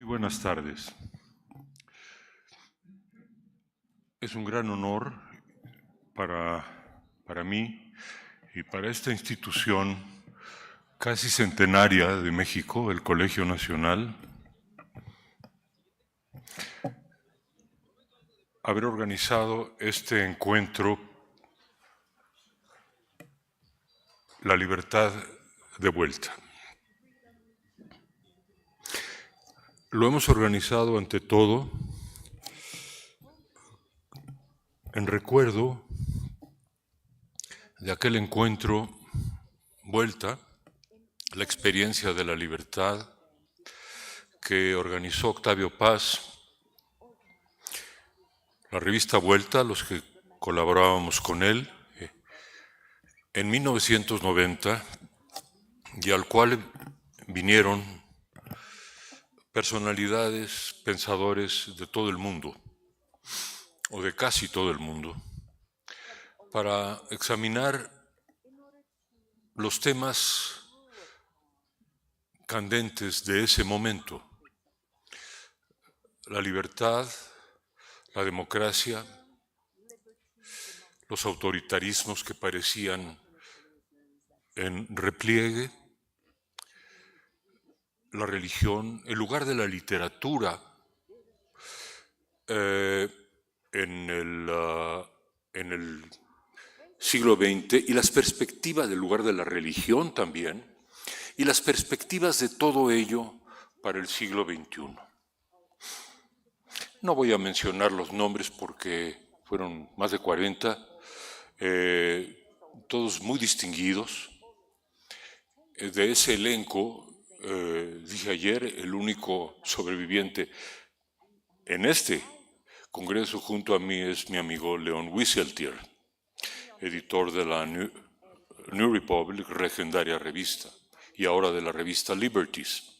Muy buenas tardes. Es un gran honor para mí y para esta institución casi centenaria de México, el Colegio Nacional, haber organizado este encuentro, la libertad de vuelta. Lo hemos organizado ante todo en recuerdo de aquel encuentro Vuelta, la experiencia de la libertad que organizó Octavio Paz, la revista Vuelta, los que colaborábamos con él, en 1990, y al cual vinieron personalidades, pensadores de todo el mundo, o de casi todo el mundo, para examinar los temas candentes de ese momento: la libertad, la democracia, los autoritarismos que parecían en repliegue, la religión, el lugar de la literatura en el siglo XX, y las perspectivas del lugar de la religión también, y las perspectivas de todo ello para el siglo XXI. No voy a mencionar los nombres porque fueron más de 40, todos muy distinguidos. De ese elenco, dije ayer, el único sobreviviente en este congreso junto a mí es mi amigo León Wieseltier, editor de la New Republic, legendaria revista, y ahora de la revista Liberties.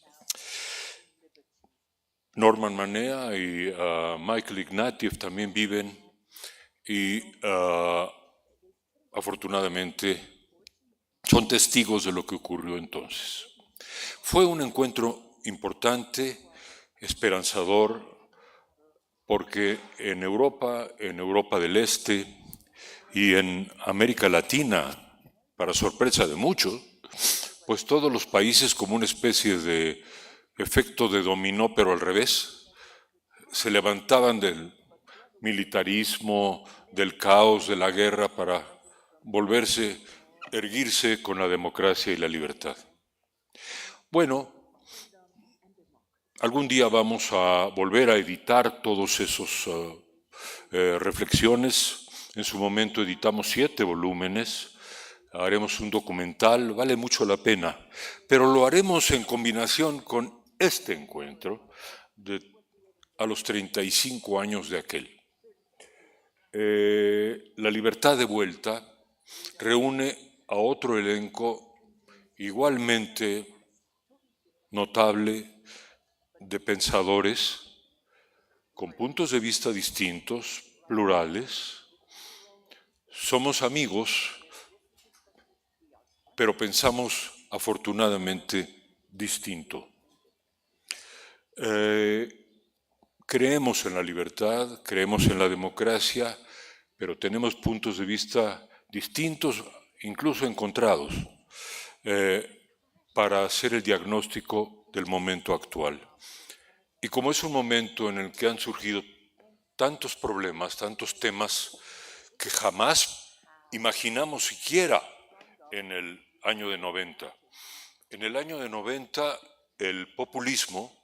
Norman Manea y Michael Ignatieff también viven y afortunadamente son testigos de lo que ocurrió entonces. Fue un encuentro importante, esperanzador, porque en Europa del Este y en América Latina, para sorpresa de muchos, pues todos los países, como una especie de efecto de dominó, pero al revés, se levantaban del militarismo, del caos, de la guerra, para erguirse con la democracia y la libertad. Bueno, algún día vamos a volver a editar todos esos reflexiones. En su momento editamos 7 volúmenes, haremos un documental, vale mucho la pena, pero lo haremos en combinación con este encuentro a los 35 años de aquel. La libertad de vuelta reúne a otro elenco igualmente notable de pensadores con puntos de vista distintos, plurales. Somos amigos, pero pensamos afortunadamente distinto. Creemos en la libertad, creemos en la democracia, pero tenemos puntos de vista distintos, incluso encontrados, para hacer el diagnóstico del momento actual. Y como es un momento en el que han surgido tantos problemas, tantos temas que jamás imaginamos siquiera en el año de 90. En el año de 90 el populismo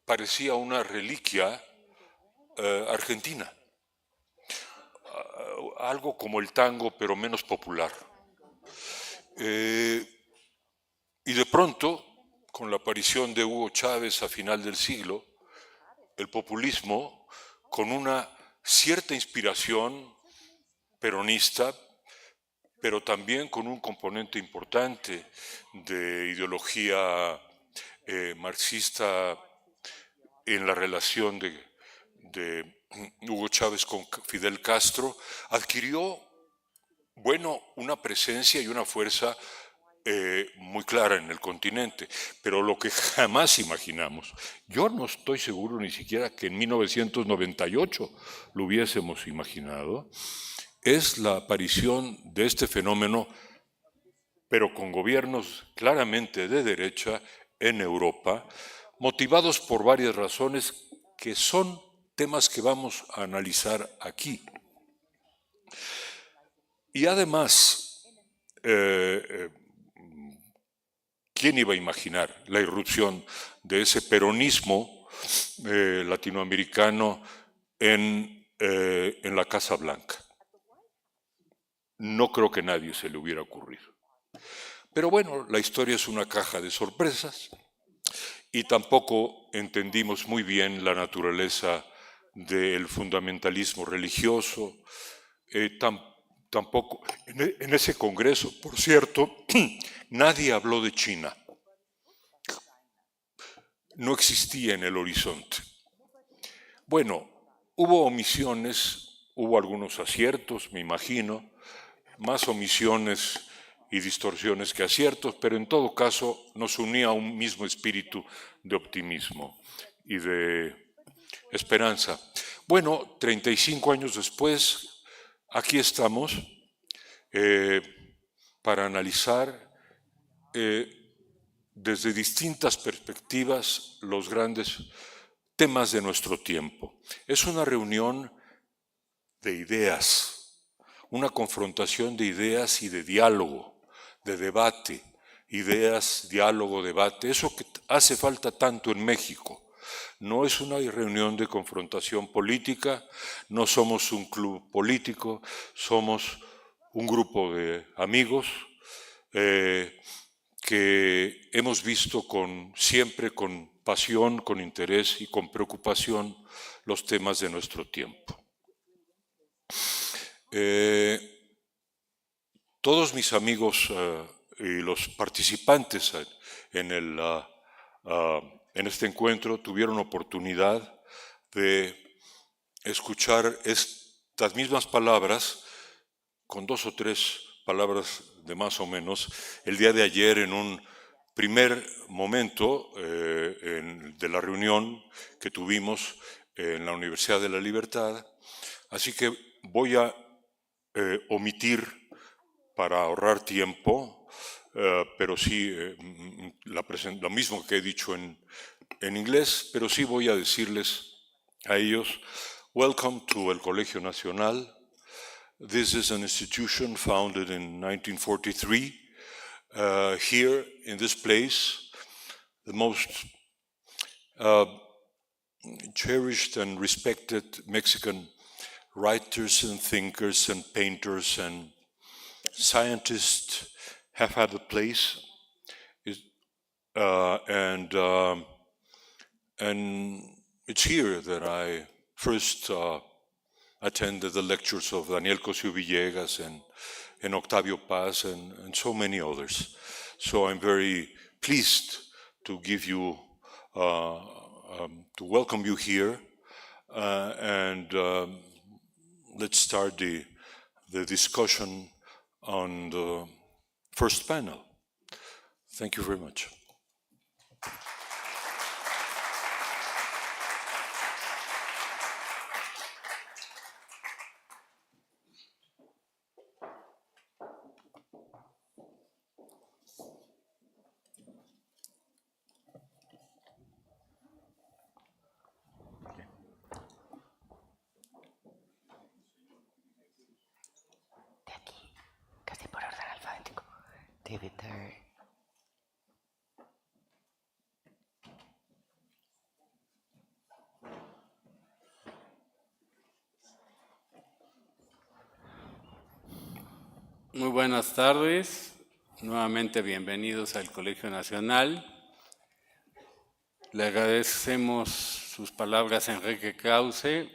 parecía una reliquia argentina, algo como el tango pero menos popular. Y de pronto, con la aparición de Hugo Chávez a final del siglo, el populismo, con una cierta inspiración peronista, pero también con un componente importante de ideología marxista en la relación de Hugo Chávez con Fidel Castro, adquirió, una presencia y una fuerza muy clara en el continente, pero lo que jamás imaginamos, yo no estoy seguro ni siquiera que en 1998 lo hubiésemos imaginado, es la aparición de este fenómeno, pero con gobiernos claramente de derecha en Europa, motivados por varias razones que son temas que vamos a analizar aquí. Y además, ¿quién iba a imaginar la irrupción de ese peronismo latinoamericano en la Casa Blanca? No creo que a nadie se le hubiera ocurrido. Pero bueno, la historia es una caja de sorpresas y tampoco entendimos muy bien la naturaleza del fundamentalismo religioso. Tampoco, en ese congreso, por cierto, nadie habló de China. No existía en el horizonte. Bueno, hubo omisiones, hubo algunos aciertos, me imagino, más omisiones y distorsiones que aciertos, pero en todo caso nos unía un mismo espíritu de optimismo y de esperanza. Bueno, 35 años después, aquí estamos para analizar desde distintas perspectivas los grandes temas de nuestro tiempo. Es una reunión de ideas, una confrontación de ideas y de diálogo, de debate, ideas, diálogo, debate, eso que hace falta tanto en México. No es una reunión de confrontación política, no somos un club político, somos un grupo de amigos que hemos visto siempre con pasión, con interés y con preocupación los temas de nuestro tiempo. Todos mis amigos y los participantes en este encuentro tuvieron oportunidad de escuchar estas mismas palabras con 2 o 3 palabras de más o menos el día de ayer en un primer momento de la reunión que tuvimos en la Universidad de la Libertad. Así que voy a omitir para ahorrar tiempo, pero sí lo mismo que he dicho en inglés, pero sí voy a decirles a ellos, welcome to el Colegio Nacional. This is an institution founded in 1943. Here in this place, the most cherished and respected Mexican writers and thinkers and painters and scientists have had a place, and it's here that I first attended the lectures of Daniel Cosío Villegas and Octavio Paz and so many others. So I'm very pleased to give you, to welcome you here, and let's start the discussion on the first panel. Thank you very much. Muy buenas tardes, nuevamente bienvenidos al Colegio Nacional. Le agradecemos sus palabras a Enrique Krauze,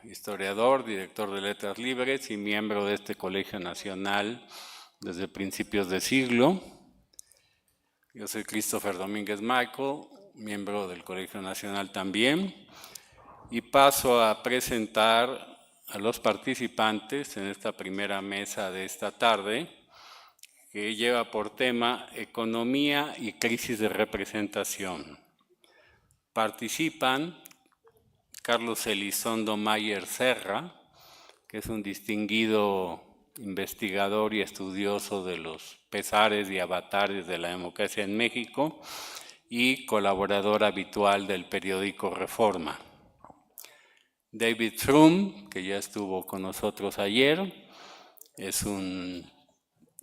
historiador, director de Letras Libres y miembro de este Colegio Nacional desde principios de siglo. Yo soy Christopher Domínguez Michael, miembro del Colegio Nacional también, y paso a presentar a los participantes en esta primera mesa de esta tarde, que lleva por tema Economía y crisis de representación. Participan Carlos Elizondo-Mayer Serra, que es un distinguido investigador y estudioso de los pesares y avatares de la democracia en México y colaborador habitual del periódico Reforma. David Frum, que ya estuvo con nosotros ayer, es un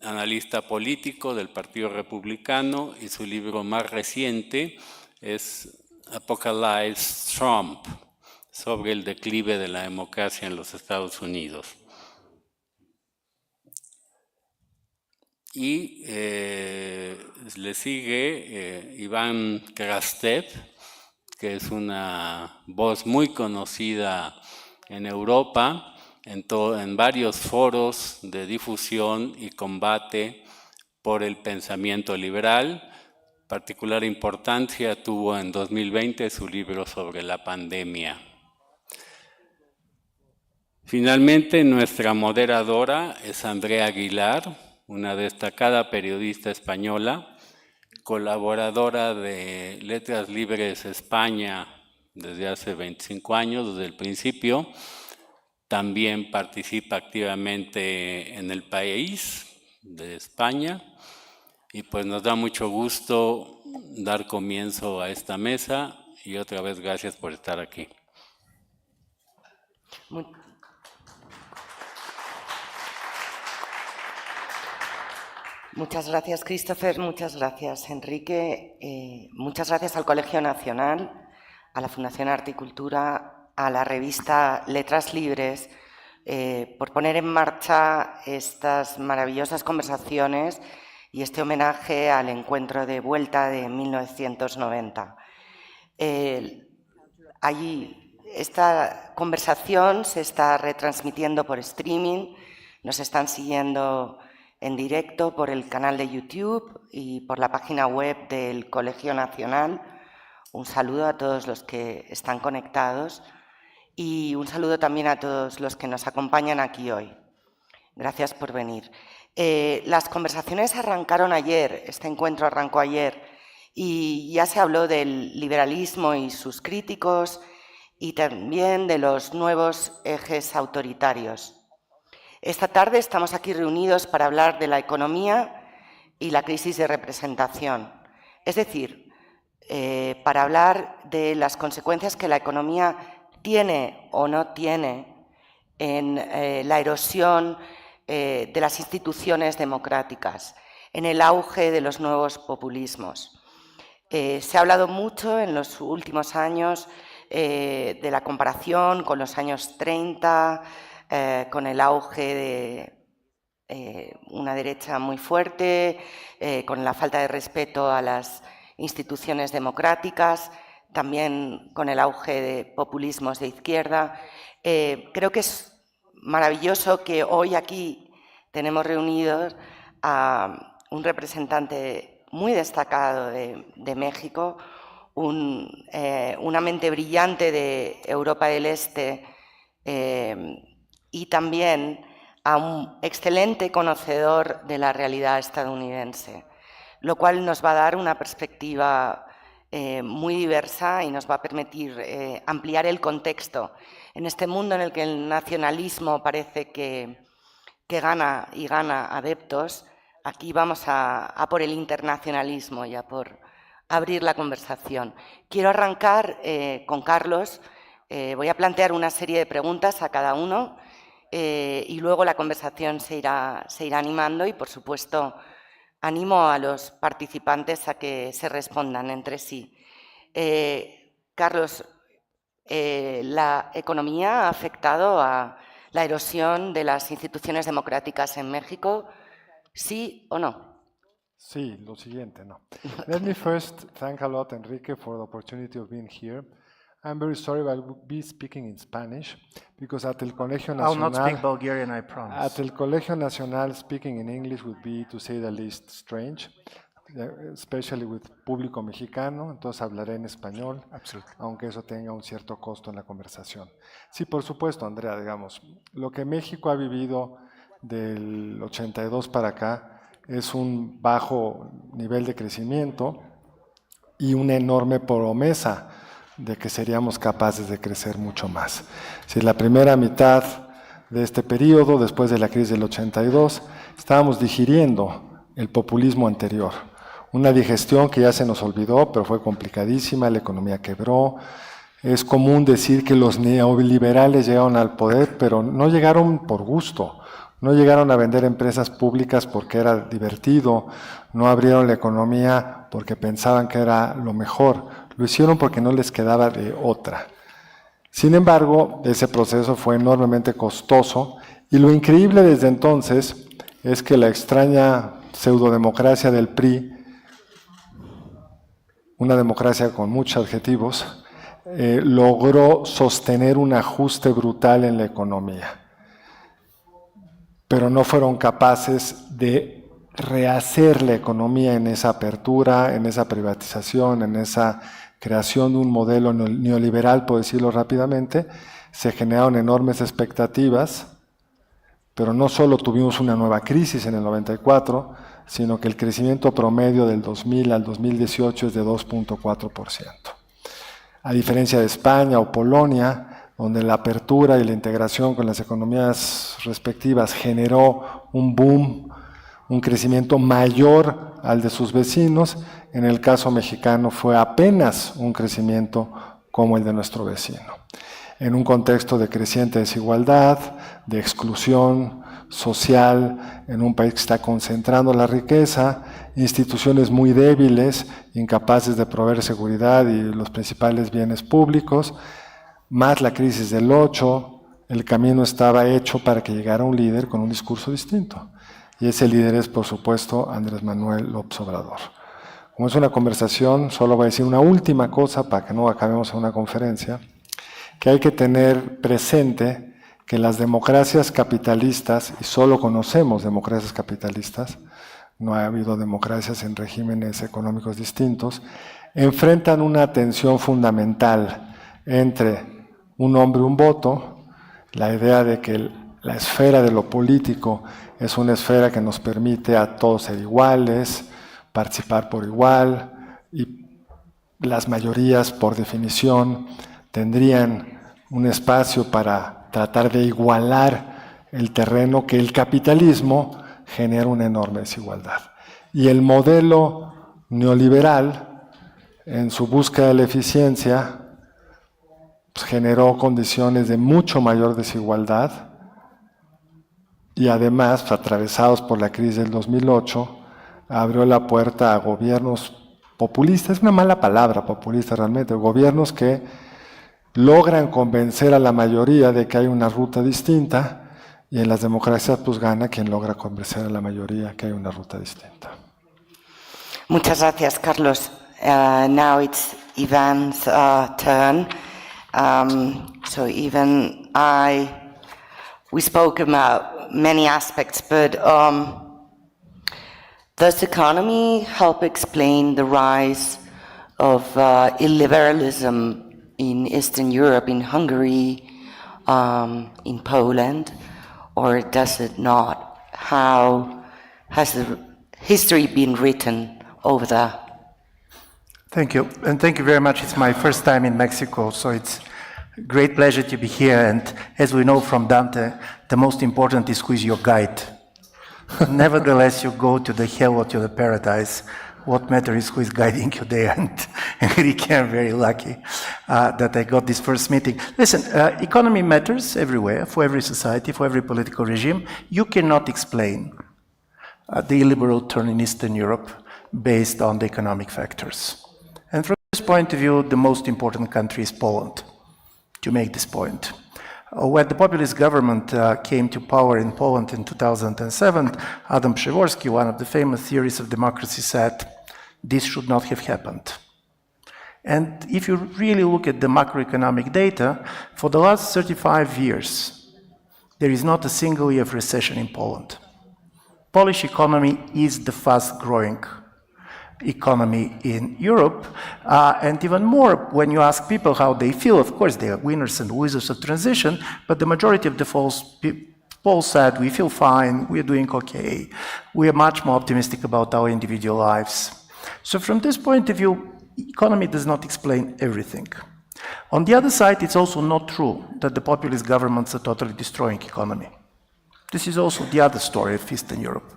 analista político del Partido Republicano y su libro más reciente es Apocalypse Trump, sobre el declive de la democracia en los Estados Unidos. Y le sigue Iván Krastev, que es una voz muy conocida en Europa, en varios foros de difusión y combate por el pensamiento liberal. Particular importancia tuvo en 2020 su libro sobre la pandemia. Finalmente, nuestra moderadora es Andrea Aguilar, una destacada periodista española, colaboradora de Letras Libres España desde hace 25 años, desde el principio. También participa activamente en El País de España. Y pues nos da mucho gusto dar comienzo a esta mesa y otra vez gracias por estar aquí. Muchas gracias, Christopher, muchas gracias, Enrique, muchas gracias al Colegio Nacional, a la Fundación Arte y Cultura, a la revista Letras Libres, por poner en marcha estas maravillosas conversaciones y este homenaje al encuentro de Vuelta de 1990. Esta conversación se está retransmitiendo por streaming, nos están siguiendo en directo por el canal de YouTube y por la página web del Colegio Nacional. Un saludo a todos los que están conectados y un saludo también a todos los que nos acompañan aquí hoy. Gracias por venir. Las conversaciones arrancaron ayer, este encuentro arrancó ayer y ya se habló del liberalismo y sus críticos y también de los nuevos ejes autoritarios. Esta tarde estamos aquí reunidos para hablar de la economía y la crisis de representación, es decir, para hablar de las consecuencias que la economía tiene o no tiene en la erosión de las instituciones democráticas, en el auge de los nuevos populismos. Se ha hablado mucho en los últimos años de la comparación con los años 30, con el auge de una derecha muy fuerte, con la falta de respeto a las instituciones democráticas, también con el auge de populismos de izquierda. Creo que es maravilloso que hoy aquí tenemos reunidos a un representante muy destacado de México, una mente brillante de Europa del Este, y también a un excelente conocedor de la realidad estadounidense, lo cual nos va a dar una perspectiva muy diversa y nos va a permitir ampliar el contexto. En este mundo en el que el nacionalismo parece que gana y gana adeptos, aquí vamos a por el internacionalismo y a por abrir la conversación. Quiero arrancar con Carlos. Voy a plantear una serie de preguntas a cada uno y luego la conversación se irá animando y, por supuesto, animo a los participantes a que se respondan entre sí. Carlos, ¿la economía ha afectado a la erosión de las instituciones democráticas en México? ¿Sí o no? Sí, lo siguiente, no. Let me first thank a lot, Enrique, for the opportunity of being here. I'm very sorry, but I will be speaking in Spanish because at el Colegio Nacional. I'll not speak Bulgarian, I promise. At el Colegio Nacional, speaking in English would be, to say the least, strange, especially with público mexicano. Entonces hablaré en español, aunque eso tenga un cierto costo en la conversación. Sí, por supuesto, Andrea, digamos, lo que México ha vivido del 82 para acá es un bajo nivel de crecimiento y una enorme promesa de que seríamos capaces de crecer mucho más. Si la primera mitad de este periodo, después de la crisis del 82, estábamos digiriendo el populismo anterior. Una digestión que ya se nos olvidó, pero fue complicadísima, la economía quebró. Es común decir que los neoliberales llegaron al poder, pero no llegaron por gusto. No llegaron a vender empresas públicas porque era divertido, no abrieron la economía porque pensaban que era lo mejor, lo hicieron porque no les quedaba de otra. Sin embargo, ese proceso fue enormemente costoso y lo increíble desde entonces es que la extraña pseudodemocracia del PRI, una democracia con muchos adjetivos, logró sostener un ajuste brutal en la economía. Pero no fueron capaces de rehacer la economía en esa apertura, en esa privatización, en esa creación de un modelo neoliberal, por decirlo rápidamente. Se generaron enormes expectativas, pero no solo tuvimos una nueva crisis en el 94, sino que el crecimiento promedio del 2000 al 2018 es de 2.4%. A diferencia de España o Polonia, donde la apertura y la integración con las economías respectivas generó un boom, un crecimiento mayor al de sus vecinos, en el caso mexicano fue apenas un crecimiento como el de nuestro vecino. En un contexto de creciente desigualdad, de exclusión social, en un país que está concentrando la riqueza, instituciones muy débiles, incapaces de proveer seguridad y los principales bienes públicos, más la crisis del 8, el camino estaba hecho para que llegara un líder con un discurso distinto. Y ese líder es, por supuesto, Andrés Manuel López Obrador. Como es una conversación, solo voy a decir una última cosa para que no acabemos en una conferencia, que hay que tener presente que las democracias capitalistas, y solo conocemos democracias capitalistas, no ha habido democracias en regímenes económicos distintos, enfrentan una tensión fundamental entre un hombre, un voto, la idea de que la esfera de lo político es una esfera que nos permite a todos ser iguales, participar por igual, y las mayorías, por definición, tendrían un espacio para tratar de igualar el terreno que el capitalismo genera una enorme desigualdad. Y el modelo neoliberal, en su búsqueda de la eficiencia, pues generó condiciones de mucho mayor desigualdad y además, atravesados por la crisis del 2008, abrió la puerta a gobiernos populistas, es una mala palabra populista realmente, gobiernos que logran convencer a la mayoría de que hay una ruta distinta y en las democracias pues gana quien logra convencer a la mayoría que hay una ruta distinta. Muchas gracias, Carlos. Now it's Ivan's turn. So even we spoke about many aspects, but does economy help explain the rise of illiberalism in Eastern Europe, in Hungary, in Poland, or does it not? How has the history been written over there? Thank you, and thank you very much. It's my first time in Mexico, so it's a great pleasure to be here. And as we know from Dante, the most important is who is your guide. Nevertheless, you go to the hell or to the paradise. What matters is who is guiding you there. And Enrique, I'm very lucky that I got this first meeting. Listen, economy matters everywhere, for every society, for every political regime. You cannot explain the illiberal turn in Eastern Europe based on the economic factors. And from this point of view, the most important country is Poland, to make this point. When the populist government came to power in Poland in 2007, Adam Przeworski, one of the famous theorists of democracy, said, this should not have happened. And if you really look at the macroeconomic data, for the last 35 years, there is not a single year of recession in Poland. Polish economy is the fast-growing economy in Europe, and even more when you ask people how they feel. Of course, they are winners and losers of transition, but the majority of the Paul said, we feel fine, we're doing okay, we are much more optimistic about our individual lives. So from this point of view, economy does not explain everything. On the other side, it's also not true that the populist governments are totally destroying economy. This is also the other story of Eastern Europe.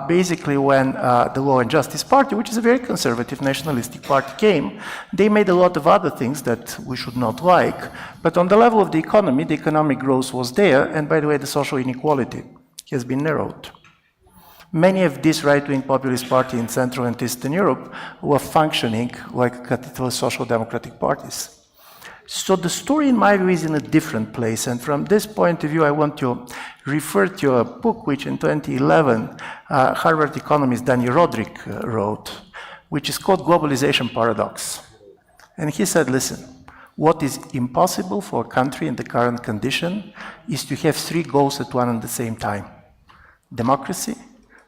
Basically, when the Law and Justice Party, which is a very conservative nationalistic party, came, they made a lot of other things that we should not like, but on the level of the economy, the economic growth was there, and by the way, the social inequality has been narrowed. Many of these right-wing populist parties in Central and Eastern Europe were functioning like capitalist social democratic parties. So the story, in my view, is in a different place. And from this point of view, I want to refer to a book which in 2011, Harvard economist Daniel Rodrik wrote, which is called Globalization Paradox. And he said, listen, what is impossible for a country in the current condition is to have three goals at one and the same time: democracy,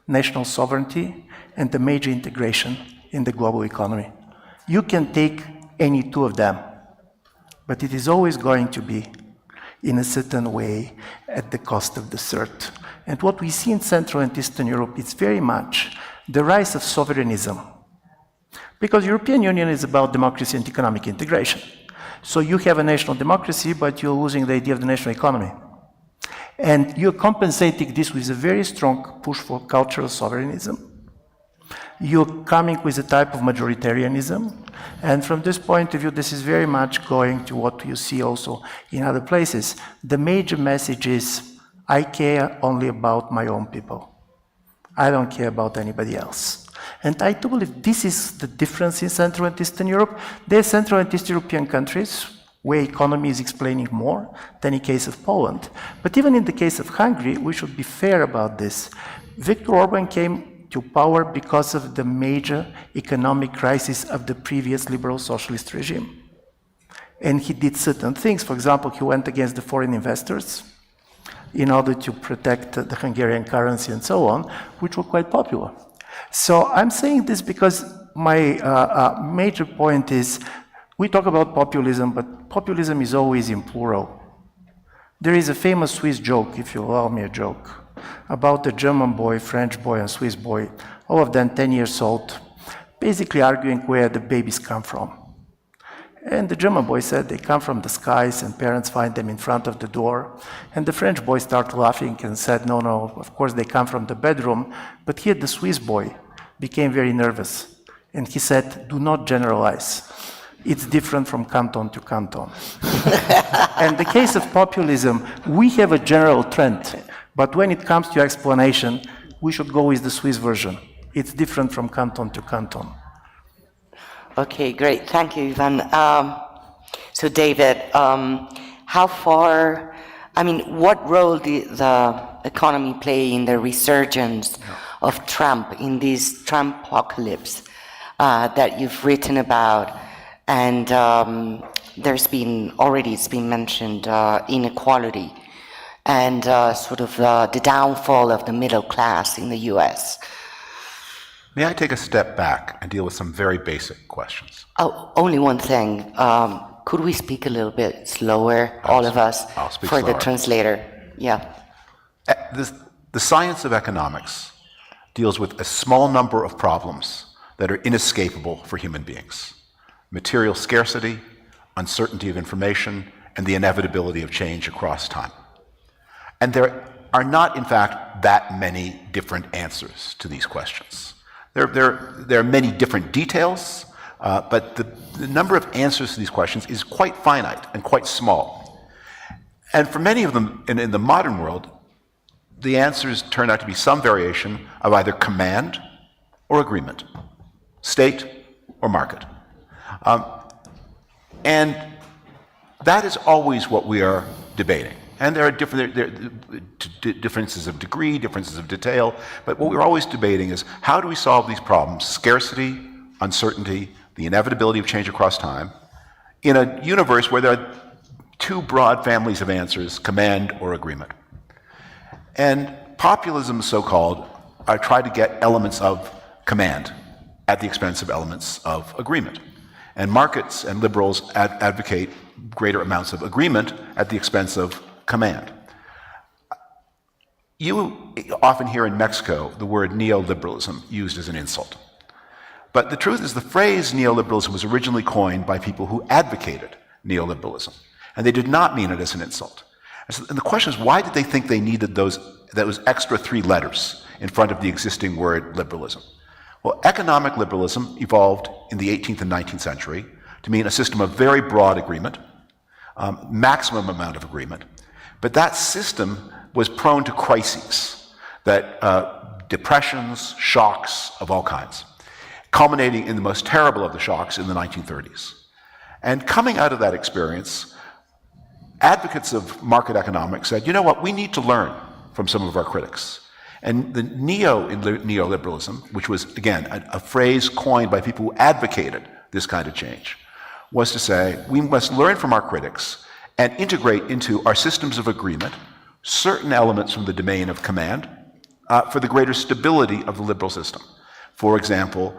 national sovereignty, and the major integration in the global economy. You can take any two of them, but it is always going to be, in a certain way, at the cost of the third. And what we see in Central and Eastern Europe is very much the rise of sovereignism. Because the European Union is about democracy and economic integration. So you have a national democracy, but you're losing the idea of the national economy. And you're compensating this with a very strong push for cultural sovereignism. You're coming with a type of majoritarianism. And from this point of view, this is very much going to what you see also in other places. The major message is, I care only about my own people. I don't care about anybody else. And I do believe this is the difference in Central and Eastern Europe. There are Central and Eastern European countries where economy is explaining more than in the case of Poland. But even in the case of Hungary, we should be fair about this. Viktor Orban came to power because of the major economic crisis of the previous liberal socialist regime. And he did certain things. For example, he went against the foreign investors in order to protect the Hungarian currency and so on, which were quite popular. So I'm saying this because my major point is, we talk about populism, but populism is always in plural. There is a famous Swiss joke, if you allow me a joke, about a German boy, French boy, and Swiss boy, all of them 10 years old, basically arguing where the babies come from. And the German boy said they come from the skies and parents find them in front of the door. And the French boy started laughing and said, no, no, of course they come from the bedroom. But here the Swiss boy became very nervous. And he said, do not generalize. It's different from canton to canton. And the case of populism, we have a general trend. But when it comes to explanation, we should go with the Swiss version. It's different from canton to canton. Okay, great. Thank you, Ivan. So, David, how far, what role did the economy play in the resurgence of Trump, in this Trump-apocalypse that you've written about? And it's been mentioned, inequality and sort of the downfall of the middle class in the US. May I take a step back and deal with some very basic questions? Oh, only one thing. Could we speak a little bit slower, all of us, for slower. the translator? Yeah. The science of economics deals with a small number of problems that are inescapable for human beings: material scarcity, uncertainty of information, and the inevitability of change across time. And there are not, in fact, that many different answers to these questions. There are many different details, but the number of answers to these questions is quite finite and quite small. And for many of them in the modern world, the answers turn out to be some variation of either command or agreement, state or market. And that is always what we are debating. And there are differences of degree, differences of detail, but what we're always debating is, how do we solve these problems, scarcity, uncertainty, the inevitability of change across time, in a universe where there are two broad families of answers, command or agreement. And populism, so-called, try to get elements of command at the expense of elements of agreement. And markets and liberals advocate greater amounts of agreement at the expense of command. You often hear in Mexico the word neoliberalism used as an insult. But the truth is the phrase neoliberalism was originally coined by people who advocated neoliberalism, and they did not mean it as an insult. And the question is, why did they think they needed those extra 3 letters in front of the existing word liberalism? Well, economic liberalism evolved in the 18th and 19th century to mean a system of very broad agreement, maximum amount of agreement, but that system was prone to crises, depressions, shocks of all kinds, culminating in the most terrible of the shocks in the 1930s. And coming out of that experience, advocates of market economics said, you know what, we need to learn from some of our critics. And the neoliberalism, which was, again, a phrase coined by people who advocated this kind of change, was to say, we must learn from our critics and integrate into our systems of agreement certain elements from the domain of command for the greater stability of the liberal system. For example,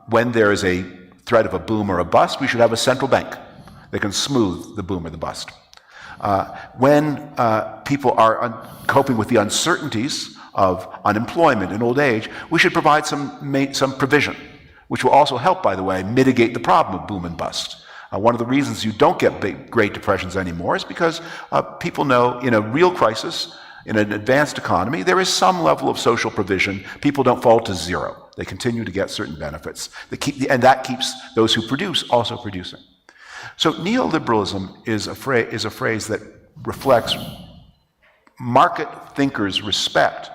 when there is a threat of a boom or a bust, we should have a central bank that can smooth the boom or the bust. When people are coping with the uncertainties of unemployment and old age, we should provide some provision, which will also help, by the way, mitigate the problem of boom and bust. One of the reasons you don't get Great Depressions anymore is because people know in a real crisis, in an advanced economy, there is some level of social provision. People don't fall to zero. They continue to get certain benefits. And that keeps those who produce also producing. So neoliberalism is a phrase that reflects market thinkers' respect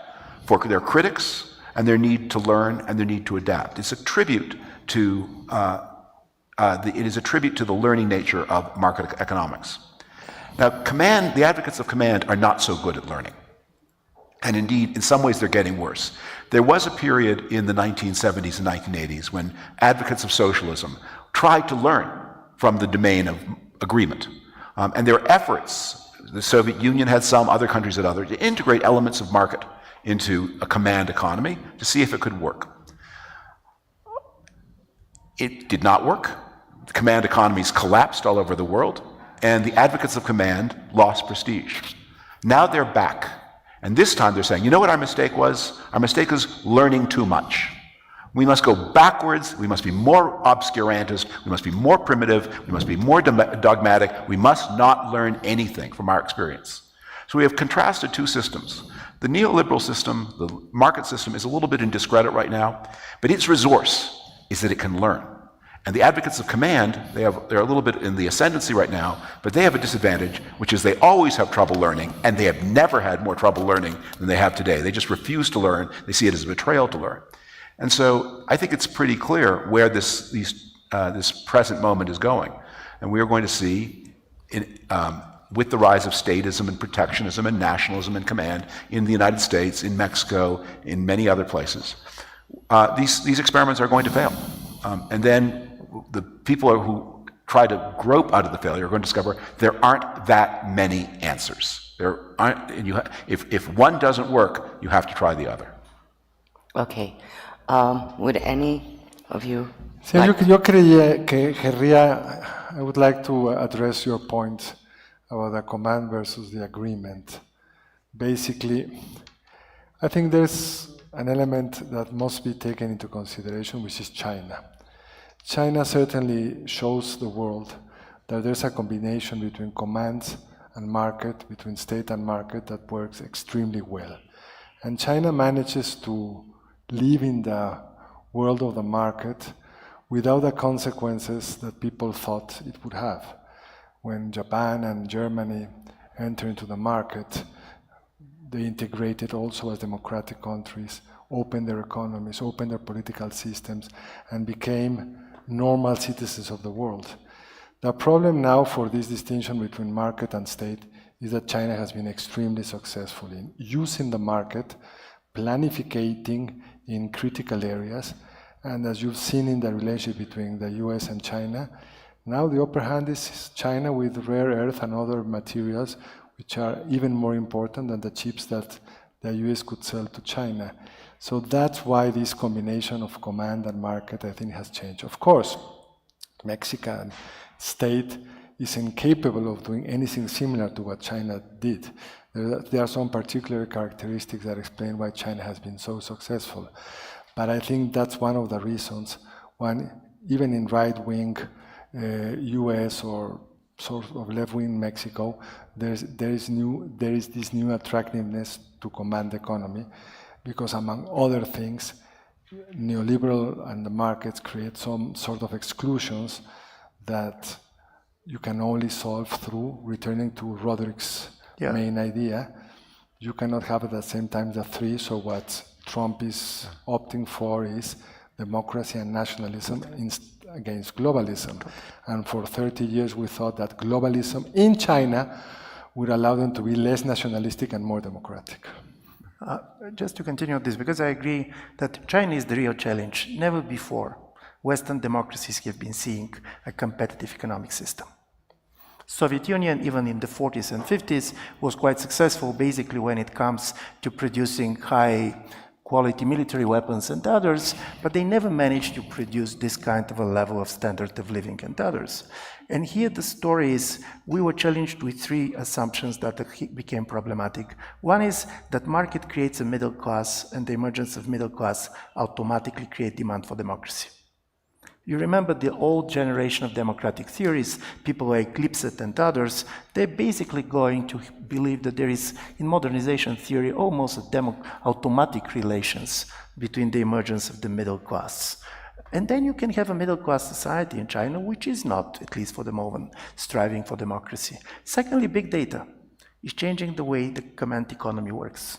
for their critics and their need to learn and their need to adapt. It's a tribute to the learning nature of market economics. Now, the advocates of command are not so good at learning. And indeed, in some ways, they're getting worse. There was a period in the 1970s and 1980s when advocates of socialism tried to learn from the domain of agreement. And their efforts, the Soviet Union had some, other countries had others, to integrate elements of market into a command economy to see if it could work. It did not work. The command economies collapsed all over the world, and the advocates of command lost prestige. Now they're back, and this time they're saying, you know what our mistake was? Our mistake is learning too much. We must go backwards, we must be more obscurantist, we must be more primitive, we must be more dogmatic, we must not learn anything from our experience. So we have contrasted 2 systems. The neoliberal system, the market system, is a little bit in discredit right now, but its resource is that it can learn. And the advocates of command, they're a little bit in the ascendancy right now, but they have a disadvantage, which is they always have trouble learning, and they have never had more trouble learning than they have today. They just refuse to learn. They see it as a betrayal to learn. And so I think it's pretty clear where this present moment is going. And we are going to see, with the rise of statism and protectionism and nationalism and command in the United States, in Mexico, in many other places, these experiments are going to fail. And then the people who try to grope out of the failure are going to discover there aren't that many answers. If one doesn't work, you have to try the other. Okay. Would any of you Sí, yo querría, I would like to address your point about the command versus the agreement. Basically, I think there's an element that must be taken into consideration, which is China. China certainly shows the world that there's a combination between command and market, between state and market, that works extremely well. And China manages to live in the world of the market without the consequences that people thought it would have. When Japan and Germany entered into the market, they integrated also as democratic countries, opened their economies, opened their political systems, and became normal citizens of the world. The problem now for this distinction between market and state is that China has been extremely successful in using the market, planificating in critical areas, and as you've seen in the relationship between the US and China, now the upper hand is China with rare earth and other materials which are even more important than the chips that the US could sell to China. So that's why this combination of command and market, I think, has changed. Of course, Mexican state is incapable of doing anything similar to what China did. There are some particular characteristics that explain why China has been so successful. But I think that's one of the reasons when even in right-wing US or sort of left-wing Mexico, there is this new attractiveness to command the economy, because among other things, neoliberal and the markets create some sort of exclusions that you can only solve through returning to Roderick's main idea. You cannot have at the same time the three, so what Trump is opting for is democracy and nationalism against globalism. And for 30 years we thought that globalism in China would allow them to be less nationalistic and more democratic. Just to continue on this, because I agree that China is the real challenge. Never before Western democracies have been seeing a competitive economic system. Soviet Union, even in the 40s and 50s, was quite successful basically when it comes to producing high quality military weapons and others, but they never managed to produce this kind of a level of standard of living and others. And here the story is, we were challenged with three assumptions that became problematic. One is that market creates a middle class, and the emergence of middle class automatically creates demand for democracy. You remember the old generation of democratic theories, people like Lipset and others, they're basically going to believe that there is, in modernization theory, almost automatic relations between the emergence of the middle class. And then you can have a middle class society in China, which is not, at least for the moment, striving for democracy. Secondly, big data is changing the way the command economy works.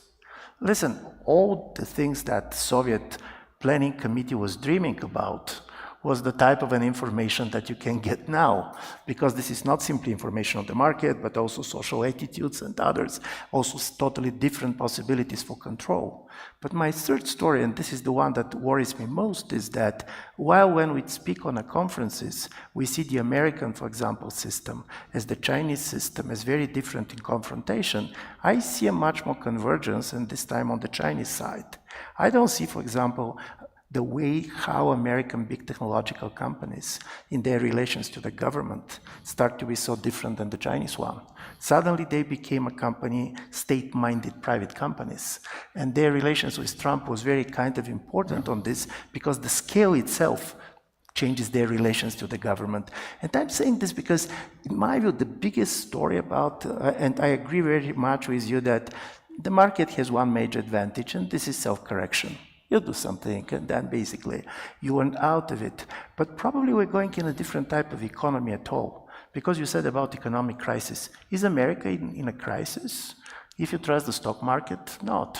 Listen, all the things that the Soviet Planning Committee was dreaming about was the type of an information that you can get now, because this is not simply information on the market, but also social attitudes and others, also totally different possibilities for control. But my third story, and this is the one that worries me most, is that while when we speak on conferences, we see the American, for example, system as the Chinese system as very different in confrontation, I see a much more convergence, and this time on the Chinese side. I don't see, for example, the way how American big technological companies in their relations to the government start to be so different than the Chinese one. Suddenly they became a company, state-minded private companies. And their relations with Trump was very kind of important on this, because the scale itself changes their relations to the government. And I'm saying this because, in my view, the biggest story about, and I agree very much with you that the market has one major advantage, and this is self-correction. You do something, and then basically you earn out of it. But probably we're going in a different type of economy at all. Because you said about economic crisis. Is America in a crisis? If you trust the stock market, not.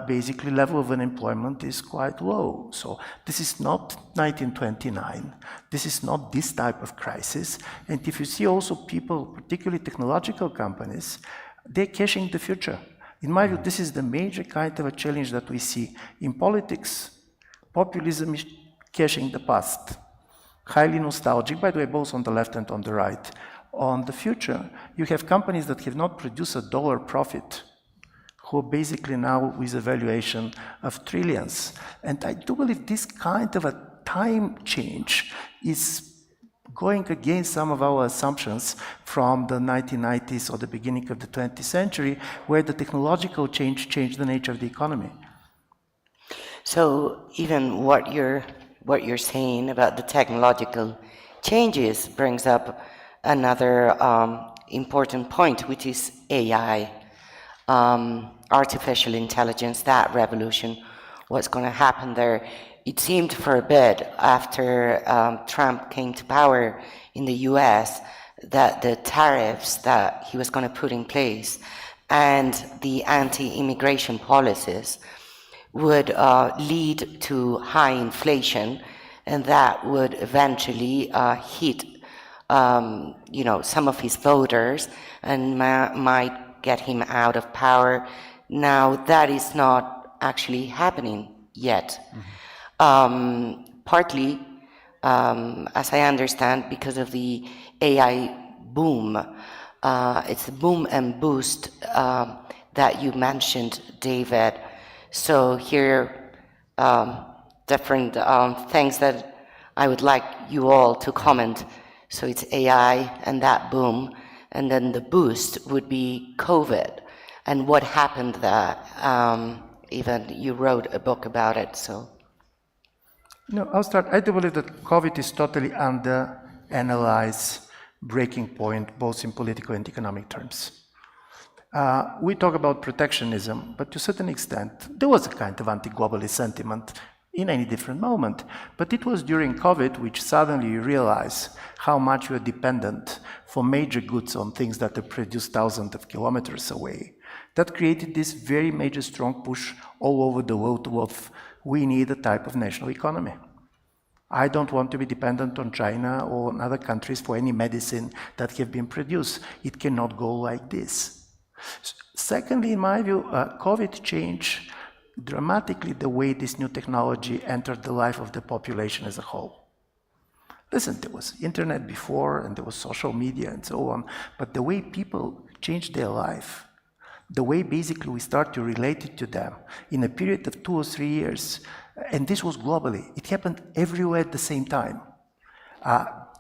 Basically, level of unemployment is quite low. So this is not 1929. This is not this type of crisis. And if you see also people, particularly technological companies, they're cashing the future. In my view, this is the major kind of a challenge that we see. In politics, populism is cashing the past. Highly nostalgic, by the way, both on the left and on the right. On the future, you have companies that have not produced $1 profit, who are basically now with a valuation of trillions. And I do believe this kind of a time change is going against some of our assumptions from the 1990s or the beginning of the 20th century, where the technological change changed the nature of the economy. So even what you're saying about the technological changes brings up another important point, which is AI, artificial intelligence, that revolution, what's going to happen there. It seemed for a bit after Trump came to power in the US that the tariffs that he was going to put in place and the anti-immigration policies would lead to high inflation, and that would eventually hit some of his voters and might get him out of power. Now that is not actually happening yet. Partly, as I understand, because of the AI boom. It's a boom and boost that you mentioned, David. So here, different things that I would like you all to comment. So it's AI and that boom, and then the boost would be COVID. and what happened there. Even you wrote a book about it, so. No, I'll start. I do believe that COVID is totally under-analyzed breaking point, both in political and economic terms. We talk about protectionism, but to a certain extent, there was a kind of anti-globalist sentiment in any different moment. But it was during COVID which suddenly you realize how much you're dependent for major goods on things that are produced thousands of kilometers away. That created this very major strong push all over the world of we need a type of national economy. I don't want to be dependent on China or on other countries for any medicine that have been produced. It cannot go like this. Secondly, in my view, COVID changed dramatically the way this new technology entered the life of the population as a whole. Listen, there was internet before and there was social media and so on, but the way people changed their life, the way basically we start to relate it to them in a period of 2 or 3 years, and this was globally, it happened everywhere at the same time.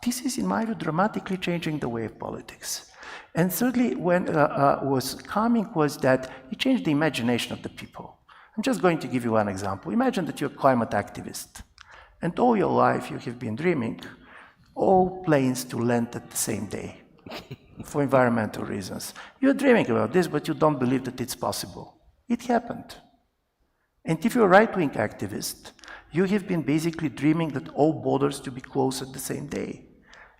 This is, in my view, dramatically changing the way of politics. And thirdly, when was coming was that it changed the imagination of the people. I'm just going to give you one example. Imagine that you're a climate activist, and all your life you have been dreaming all planes to land at the same day for environmental reasons. You're dreaming about this, but you don't believe that it's possible. It happened. And if you're a right-wing activist, you have been basically dreaming that all borders to be closed at the same day.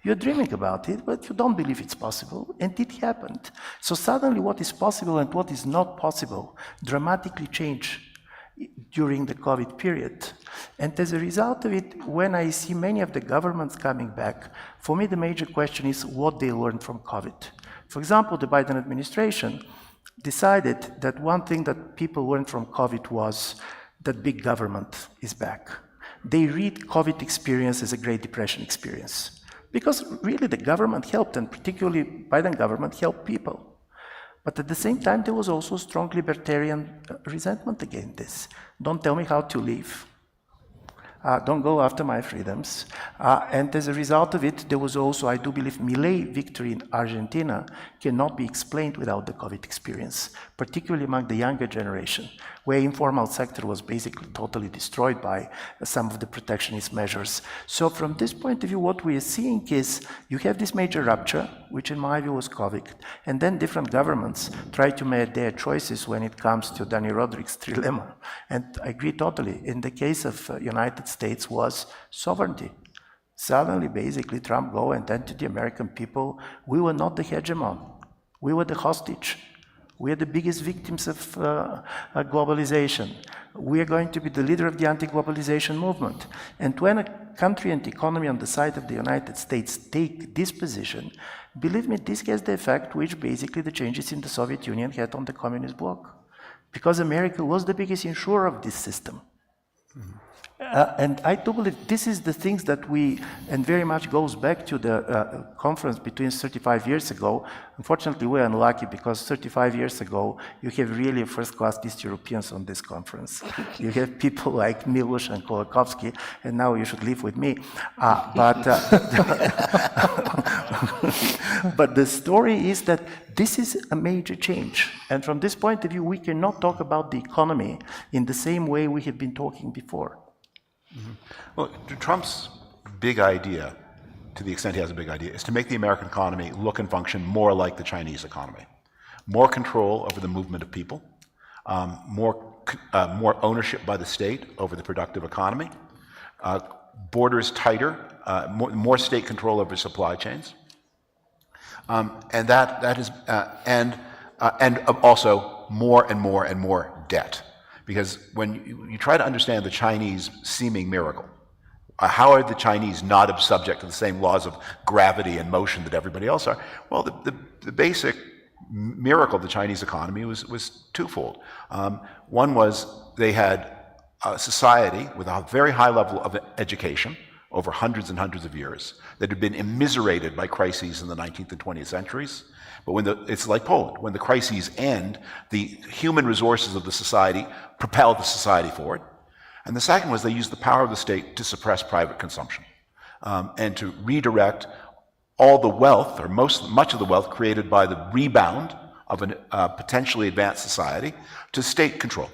You're dreaming about it, but you don't believe it's possible, and it happened. So suddenly what is possible and what is not possible dramatically changed during the COVID period. And as a result of it, when I see many of the governments coming back, for me the major question is what they learned from COVID. For example, the Biden administration decided that one thing that people learned from COVID was that big government is back. They read COVID experience as a Great Depression experience. Because really the government helped, and particularly Biden government helped people. But at the same time, there was also strong libertarian resentment against this. Don't tell me how to live. Don't go after my freedoms. And as a result of it, there was also, I do believe, Milei victory in Argentina cannot be explained without the COVID experience, particularly among the younger generation, where informal sector was basically totally destroyed by some of the protectionist measures. So from this point of view, what we are seeing is you have this major rupture, which in my view was COVID, and then different governments try to make their choices when it comes to Dani Rodriguez's trilemma. And I agree totally. In the case of United States was sovereignty. Suddenly, basically, Trump go and then to the American people, we were not the hegemon. We were the hostage. We are the biggest victims of globalization. We are going to be the leader of the anti-globalization movement. And when a country and economy on the side of the United States take this position, believe me, this has the effect which basically the changes in the Soviet Union had on the communist bloc. Because America was the biggest insurer of this system. Mm-hmm. And I do believe this is the things that we, and very much goes back to the conference between 35 years ago. Unfortunately, we're unlucky because 35 years ago, you have really first-class East Europeans on this conference. You have people like Miloš and Kolakowski, and now you should live with me. But the story is that this is a major change. And from this point of view, we cannot talk about the economy in the same way we have been talking before. Mm-hmm. Well, Trump's big idea, to the extent he has a big idea, is to make the American economy look and function more like the Chinese economy. More control over the movement of people, more ownership by the state over the productive economy, borders tighter, more state control over supply chains, and also more and more and more debt. Because when you try to understand the Chinese seeming miracle, how are the Chinese not subject to the same laws of gravity and motion that everybody else are? Well, the basic miracle of the Chinese economy was twofold. One was they had a society with a very high level of education over hundreds and hundreds of years that had been immiserated by crises in the 19th and 20th centuries. But it's like Poland. When the crises end, the human resources of the society propel the society forward. And the second was they used the power of the state to suppress private consumption and to redirect all the wealth, or much of the wealth, created by the rebound of a potentially advanced society to state control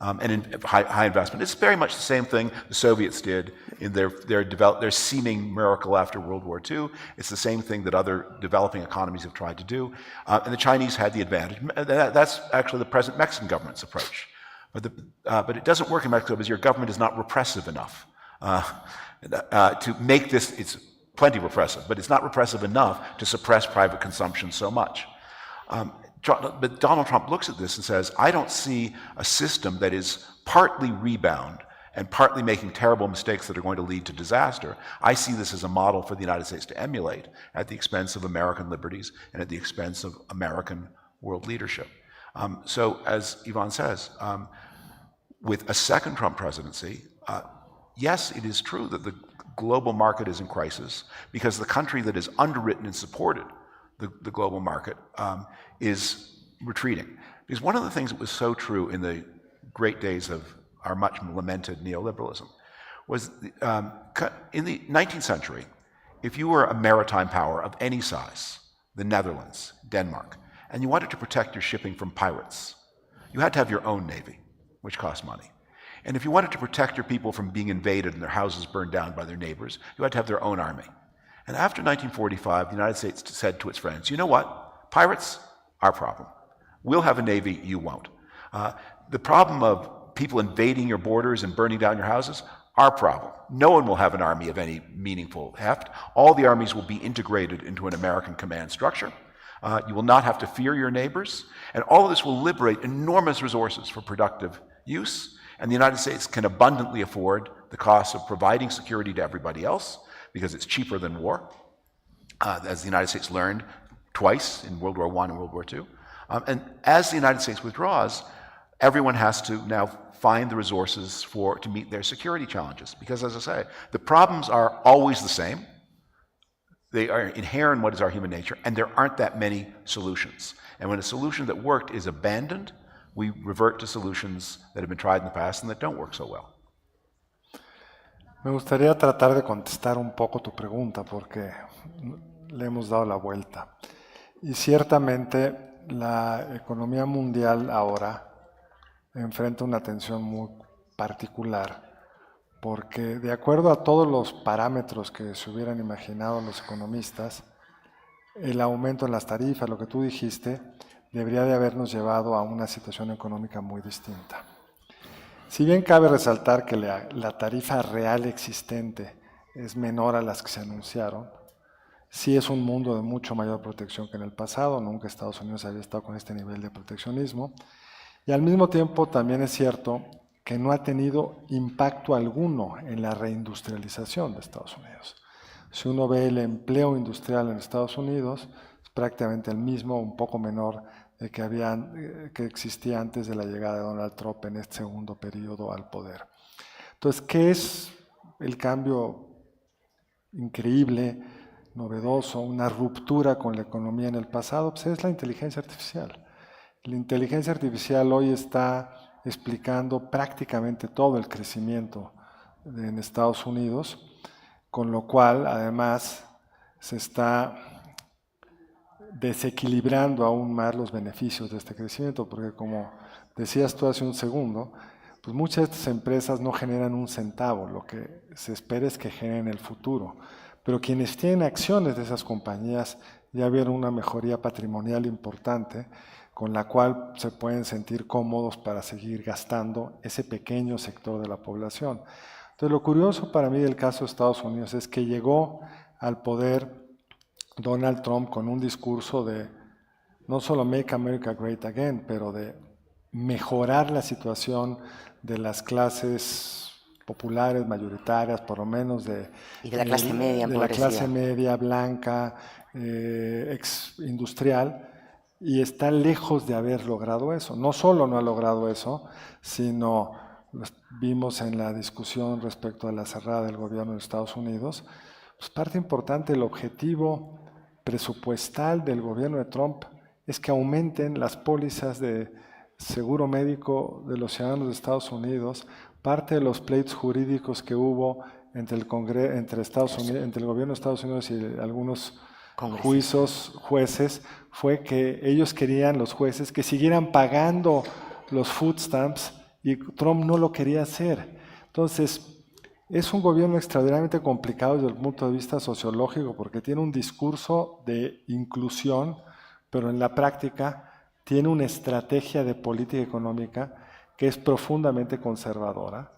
and in high investment. It's very much the same thing the Soviets did in their seeming miracle after World War II. It's the same thing that other developing economies have tried to do. And the Chinese had the advantage. That's actually the present Mexican government's approach. But it doesn't work in Mexico because your government is not repressive enough to make this. It's plenty repressive, but it's not repressive enough to suppress private consumption so much. But Donald Trump looks at this and says, I don't see a system that is partly rebound and partly making terrible mistakes that are going to lead to disaster. I see this as a model for the United States to emulate at the expense of American liberties and at the expense of American world leadership. So as Yvonne says, with a second Trump presidency, yes, it is true that the global market is in crisis because the country that has underwritten and supported the global market is retreating. Because one of the things that was so true in the great days of our much lamented neoliberalism was in the 19th century, if you were a maritime power of any size, the Netherlands, Denmark, and you wanted to protect your shipping from pirates, you had to have your own navy, which cost money. And if you wanted to protect your people from being invaded and their houses burned down by their neighbors, you had to have their own army. And after 1945, the United States said to its friends, you know what? Pirates, our problem. We'll have a navy, you won't. The problem of people invading your borders and burning down your houses, our problem. No one will have an army of any meaningful heft. All the armies will be integrated into an American command structure. You will not have to fear your neighbors. And all of this will liberate enormous resources for productive use. And the United States can abundantly afford the cost of providing security to everybody else because it's cheaper than war, as the United States learned twice in World War I and World War II. And as the United States withdraws, everyone has to now find the resources to meet their security challenges. Because as I say, the problems are always the same. They are inherent in what is our human nature, and there aren't that many solutions. And when a solution that worked is abandoned, we revert to solutions that have been tried in the past and that don't work so well. Me gustaría tratar de contestar un poco tu pregunta porque le hemos dado la vuelta. Y ciertamente la economía mundial ahora enfrenta una tensión muy particular porque de acuerdo a todos los parámetros que se hubieran imaginado los economistas, el aumento en las tarifas, lo que tú dijiste, debería de habernos llevado a una situación económica muy distinta. Si bien cabe resaltar que la tarifa real existente es menor a las que se anunciaron, sí es un mundo de mucho mayor protección que en el pasado, nunca Estados Unidos había estado con este nivel de proteccionismo, y al mismo tiempo también es cierto que no ha tenido impacto alguno en la reindustrialización de Estados Unidos. Si uno ve el empleo industrial en Estados Unidos, es prácticamente el mismo, un poco menor de que existía antes de la llegada de Donald Trump en este segundo periodo al poder. Entonces, ¿qué es el cambio increíble, novedoso, una ruptura con la economía en el pasado? Pues es la inteligencia artificial. La inteligencia artificial hoy está explicando prácticamente todo el crecimiento en Estados Unidos, con lo cual además se está desequilibrando aún más los beneficios de este crecimiento, porque como decías tú hace un segundo, pues muchas de estas empresas no generan un centavo, lo que se espera es que generen el futuro, pero quienes tienen acciones de esas compañías ya vieron una mejoría patrimonial importante, con la cual se pueden sentir cómodos para seguir gastando ese pequeño sector de la población. Entonces lo curioso para mí del caso de Estados Unidos es que llegó al poder Donald Trump con un discurso de no solo Make America Great Again, pero de mejorar la situación de las clases populares, mayoritarias, por lo menos y de la clase media, de la clase media, blanca, industrial, y está lejos de haber logrado eso. No solo no ha logrado eso, sino vimos en la discusión respecto a la cerrada del gobierno de Estados Unidos, pues parte importante del objetivo presupuestal del gobierno de Trump es que aumenten las pólizas de seguro médico de los ciudadanos de Estados Unidos. Parte de los pleitos jurídicos que hubo entre el gobierno de Estados Unidos y algunos jueces, fue que ellos querían, los jueces, que siguieran pagando los food stamps y Trump no lo quería hacer. Entonces, es un gobierno extraordinariamente complicado desde el punto de vista sociológico porque tiene un discurso de inclusión, pero en la práctica tiene una estrategia de política económica que es profundamente conservadora,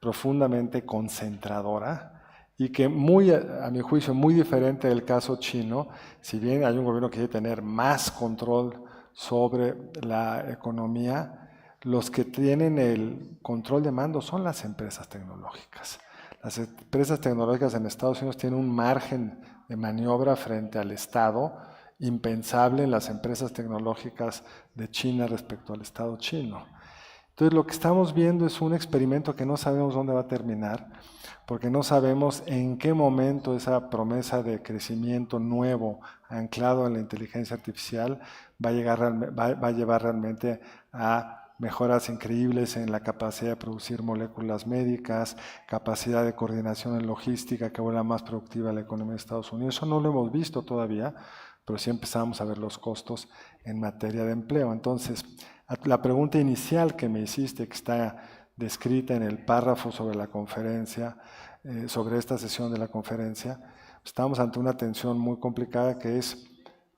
profundamente concentradora y que a mi juicio, muy diferente del caso chino, si bien hay un gobierno que quiere tener más control sobre la economía, los que tienen el control de mando son las empresas tecnológicas. Las empresas tecnológicas en Estados Unidos tienen un margen de maniobra frente al Estado impensable en las empresas tecnológicas de China respecto al Estado chino. Entonces lo que estamos viendo es un experimento que no sabemos dónde va a terminar, porque no sabemos en qué momento esa promesa de crecimiento nuevo anclado en la inteligencia artificial va a llevar realmente a mejoras increíbles en la capacidad de producir moléculas médicas, capacidad de coordinación en logística que vuelva más productiva la economía de Estados Unidos. Eso no lo hemos visto todavía, pero sí empezamos a ver los costos en materia de empleo. Entonces, la pregunta inicial que me hiciste, que está descrita en el párrafo sobre la conferencia, sobre esta sesión de la conferencia, estamos ante una tensión muy complicada que es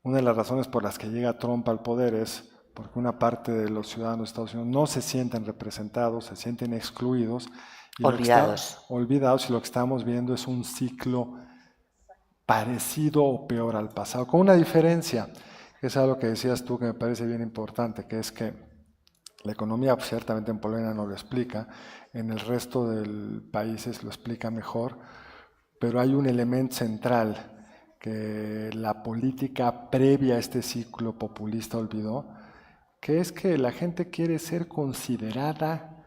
una de las razones por las que llega Trump al poder es porque una parte de los ciudadanos de Estados Unidos no se sienten representados, se sienten excluidos. Y olvidados, y lo que estamos viendo es un ciclo parecido o peor al pasado, con una diferencia, que es algo que decías tú que me parece bien importante, que es que la economía, pues, ciertamente en Polonia no lo explica, en el resto del países lo explica mejor, pero hay un elemento central que la política previa a este ciclo populista olvidó, que es que la gente quiere ser considerada,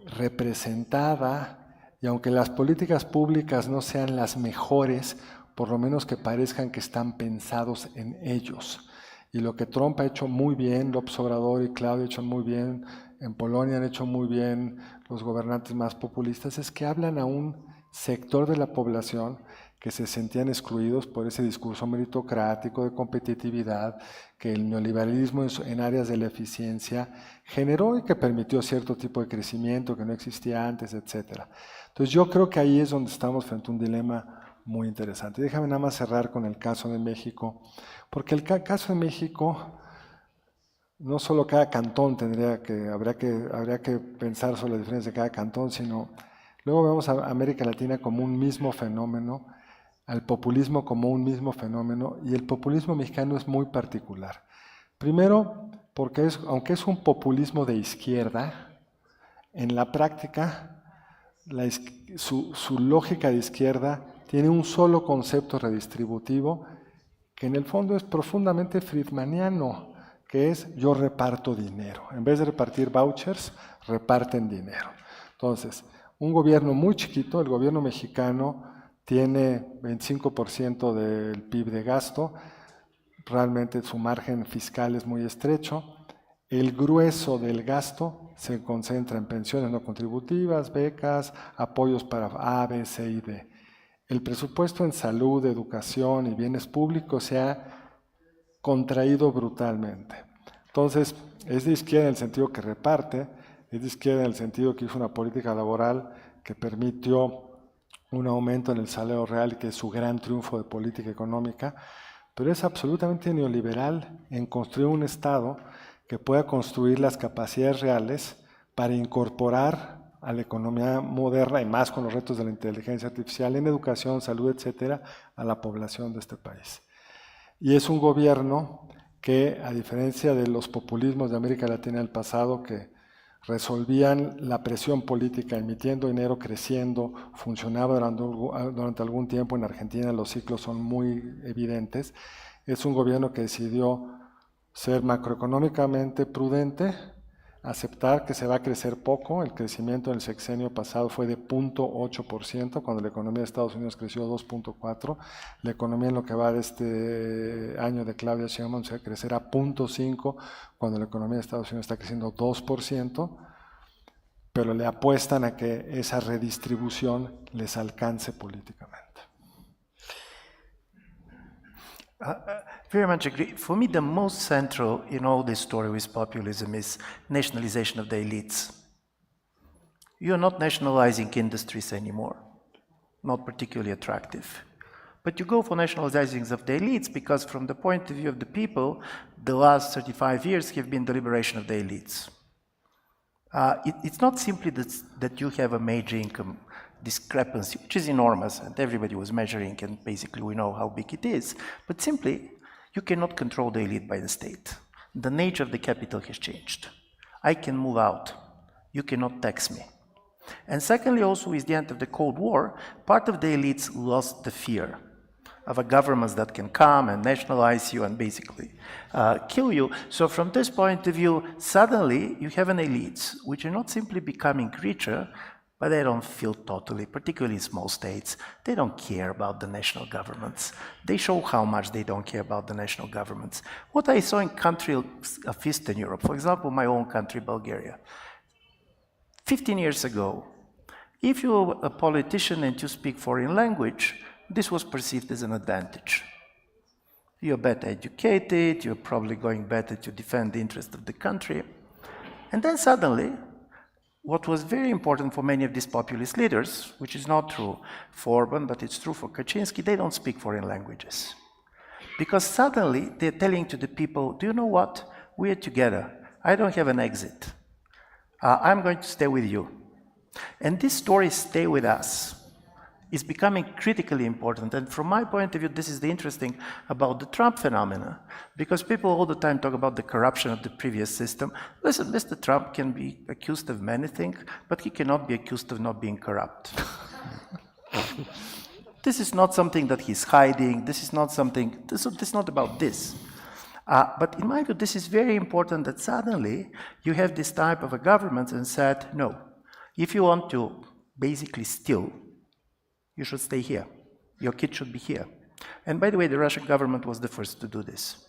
representada, y aunque las políticas públicas no sean las mejores, por lo menos que parezcan que están pensados en ellos. Y lo que Trump ha hecho muy bien, López Obrador y Claudia han hecho muy bien, en Polonia han hecho muy bien los gobernantes más populistas, es que hablan a un sector de la población que se sentían excluidos por ese discurso meritocrático de competitividad que el neoliberalismo en áreas de la eficiencia generó y que permitió cierto tipo de crecimiento que no existía antes, etc. Entonces yo creo que ahí es donde estamos frente a un dilema muy interesante. Déjame nada más cerrar con el caso de México, porque el caso de México, no solo cada cantón habría que pensar sobre la diferencia de cada cantón, sino luego vemos a América Latina como un mismo fenómeno, al populismo como un mismo fenómeno, y el populismo mexicano es muy particular. Primero, porque aunque es un populismo de izquierda, en la práctica su lógica de izquierda tiene un solo concepto redistributivo que en el fondo es profundamente friedmaniano, que es yo reparto dinero. En vez de repartir vouchers, reparten dinero. Entonces, un gobierno muy chiquito, el gobierno mexicano tiene 25% del PIB de gasto, realmente su margen fiscal es muy estrecho, el grueso del gasto se concentra en pensiones no contributivas, becas, apoyos para A, B, C y D. El presupuesto en salud, educación y bienes públicos se ha contraído brutalmente. Entonces, es de izquierda en el sentido que reparte, es de izquierda en el sentido que hizo una política laboral que permitió un aumento en el salario real, que es su gran triunfo de política económica, pero es absolutamente neoliberal en construir un Estado que pueda construir las capacidades reales para incorporar a la economía moderna y más con los retos de la inteligencia artificial en educación, salud, etcétera, a la población de este país. Y es un gobierno que, a diferencia de los populismos de América Latina del pasado, que resolvían la presión política emitiendo dinero, creciendo, funcionaba durante algún tiempo. En Argentina los ciclos son muy evidentes. Es un gobierno que decidió ser macroeconómicamente prudente, aceptar que se va a crecer poco. El crecimiento en el sexenio pasado fue de 0.8%, cuando la economía de Estados Unidos creció 2.4%. La economía en lo que va de este año de Claudia Sheinbaum se va a crecer a 0.5%, cuando la economía de Estados Unidos está creciendo 2%, pero le apuestan a que esa redistribución les alcance políticamente. Very much agree. For me, the most central in all this story with populism is nationalization of the elites. You're not nationalizing industries anymore, not particularly attractive. But you go for nationalizing of the elites because from the point of view of the people, the last 35 years have been the liberation of the elites. It's not simply that you have a major income discrepancy, which is enormous, and everybody was measuring, and basically we know how big it is, but simply you cannot control the elite by the state. The nature of the capital has changed. I can move out. You cannot tax me. And secondly, also with the end of the Cold War, part of the elites lost the fear of a government that can come and nationalize you and basically kill you. So from this point of view, suddenly you have an elites which are not simply becoming richer, but they don't feel totally, particularly in small states, they don't care about the national governments. They show how much they don't care about the national governments. What I saw in countries of Eastern Europe, for example, my own country, Bulgaria, 15 years ago, if you're a politician and you speak foreign language, this was perceived as an advantage. You're better educated, you're probably going better to defend the interest of the country. And then suddenly, what was very important for many of these populist leaders, which is not true for Orban, but it's true for Kaczynski, they don't speak foreign languages. Because suddenly they're telling to the people, do you know what? We're together. I don't have an exit. I'm going to stay with you. And this story, stay with us, is becoming critically important. And from my point of view, this is the interesting about the Trump phenomena, because people all the time talk about the corruption of the previous system. Listen, Mr. Trump can be accused of many things, but he cannot be accused of not being corrupt. This is not something that he's hiding. This is not something, this is not about this. But in my view, this is very important that suddenly you have this type of a government and said, no, if you want to basically steal, you should stay here. Your kid should be here. And by the way, the Russian government was the first to do this.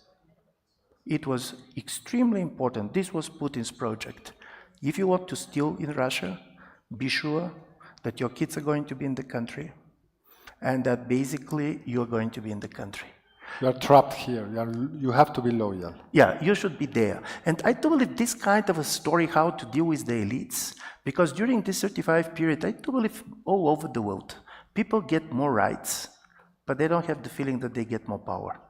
It was extremely important. This was Putin's project. If you want to steal in Russia, be sure that your kids are going to be in the country and that basically you're going to be in the country. You are trapped here. You have to be loyal. Yeah, you should be there. And I do believe this kind of a story, how to deal with the elites, because during this 35 period, I do believe all over the world, people get more rights, but they don't have the feeling that they get more power.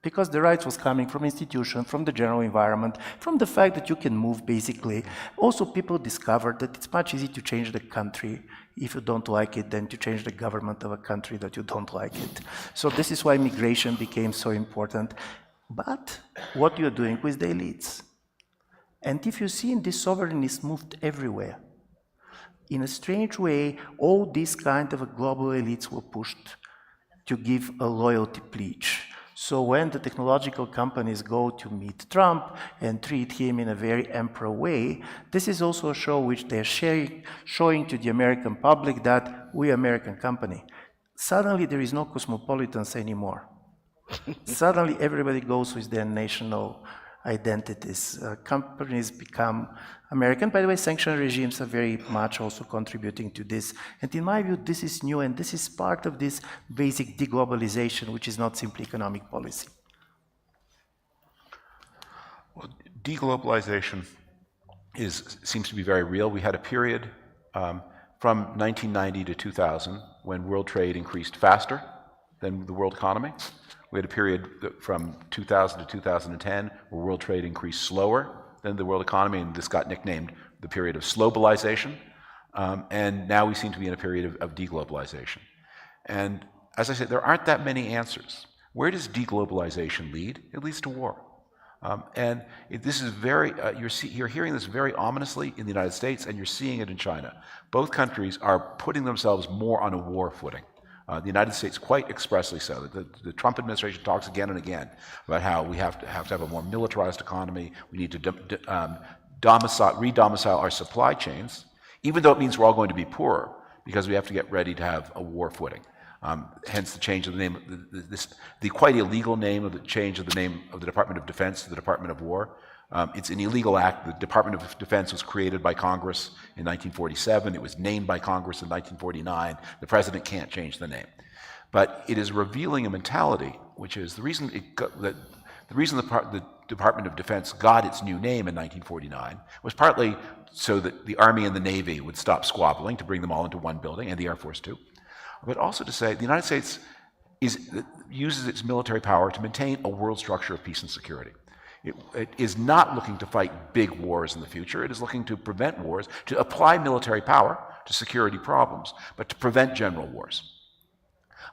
Because the rights was coming from institutions, from the general environment, from the fact that you can move basically. Also people discovered that it's much easier to change the country if you don't like it than to change the government of a country that you don't like it. So this is why migration became so important. But what you're doing with the elites. And if you see in this sovereignty moved everywhere, in a strange way, all these kind of global elites were pushed to give a loyalty pledge. So when the technological companies go to meet Trump and treat him in a very emperor way, this is also a show which they're showing to the American public that we're an American company. Suddenly there is no cosmopolitans anymore. Suddenly everybody goes with their national identities. Companies become American. By the way, sanction regimes are very much also contributing to this. And in my view, this is new, and this is part of this basic deglobalization, which is not simply economic policy. Well, deglobalization seems to be very real. We had a period from 1990 to 2000 when world trade increased faster than the world economy. We had a period from 2000 to 2010 where world trade increased slower than the world economy, and this got nicknamed the period of slowbalization. And now we seem to be in a period of deglobalization. And as I said, there aren't that many answers. Where does deglobalization lead? It leads to war. This is very, you're hearing this very ominously in the United States, and you're seeing it in China. Both countries are putting themselves more on a war footing. The United States quite expressly so. The Trump administration talks again and again about how we have to have a more militarized economy. We need to re-domicile our supply chains, even though it means we're all going to be poorer, because we have to get ready to have a war footing. Hence the change of the name, the quite illegal name of the change of the name of the Department of Defense to the Department of War. It's an illegal act. The Department of Defense was created by Congress in 1947. It was named by Congress in 1949. The president can't change the name. But it is revealing a mentality, which is the reason the Department of Defense got its new name in 1949 was partly so that the Army and the Navy would stop squabbling, to bring them all into one building, and the Air Force too, but also to say the United States uses its military power to maintain a world structure of peace and security. It is not looking to fight big wars in the future. It is looking to prevent wars, to apply military power to security problems, but to prevent general wars.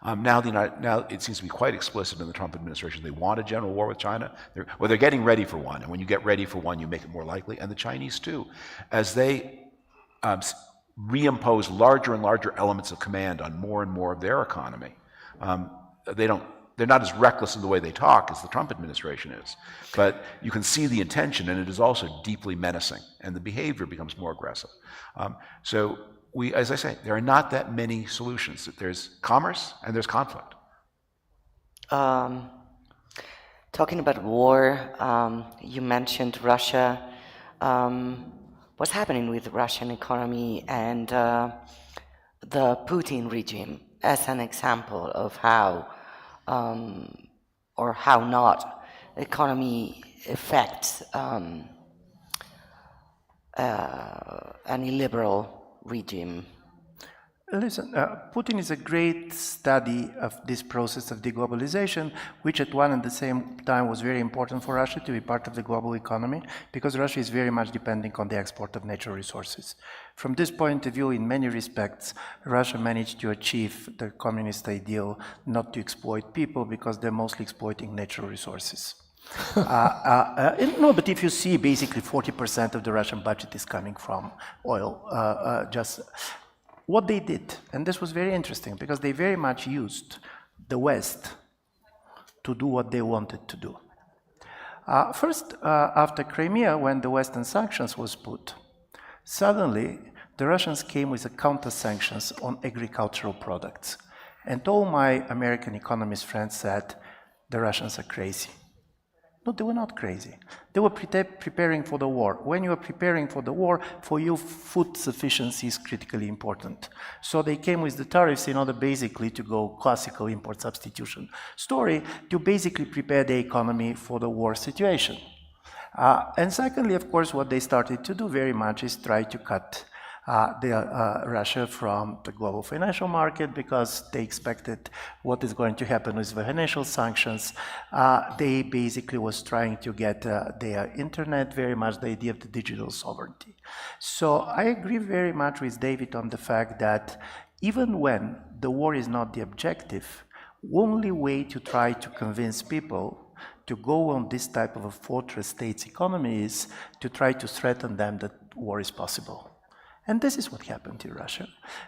Now it seems to be quite explicit in the Trump administration. They want a general war with China. They're getting ready for one. And when you get ready for one, you make it more likely. And the Chinese too, as they reimpose larger and larger elements of command on more and more of their economy. They're not as reckless in the way they talk as the Trump administration is. But you can see the intention, and it is also deeply menacing, and the behavior becomes more aggressive. As I say, there are not that many solutions. There's commerce and there's conflict. Talking about war, you mentioned Russia. What's happening with the Russian economy and the Putin regime as an example of how or how not economy affects an illiberal regime? Listen, Putin is a great study of this process of deglobalization, which at one and the same time was very important for Russia to be part of the global economy, because Russia is very much depending on the export of natural resources. From this point of view, in many respects, Russia managed to achieve the communist ideal not to exploit people, because they're mostly exploiting natural resources. No, but if you see, basically 40% of the Russian budget is coming from oil. What they did, and this was very interesting, because they very much used the West to do what they wanted to do. First, after Crimea, when the Western sanctions was put, suddenly the Russians came with counter-sanctions on agricultural products. And all my American economist friends said, the Russians are crazy. No, they were not crazy. They were preparing for the war. When you are preparing for the war, for you, food sufficiency is critically important. So they came with the tariffs in order basically to go classical import substitution story to basically prepare the economy for the war situation. And secondly, of course, what they started to do very much is try to cut Russia from the global financial market, because they expected what is going to happen with the financial sanctions. They basically was trying to get their internet, very much the idea of the digital sovereignty. So I agree very much with David on the fact that even when the war is not the objective, only way to try to convince people to go on this type of a fortress states economy is to try to threaten them that war is possible. And this is what happened in Russia.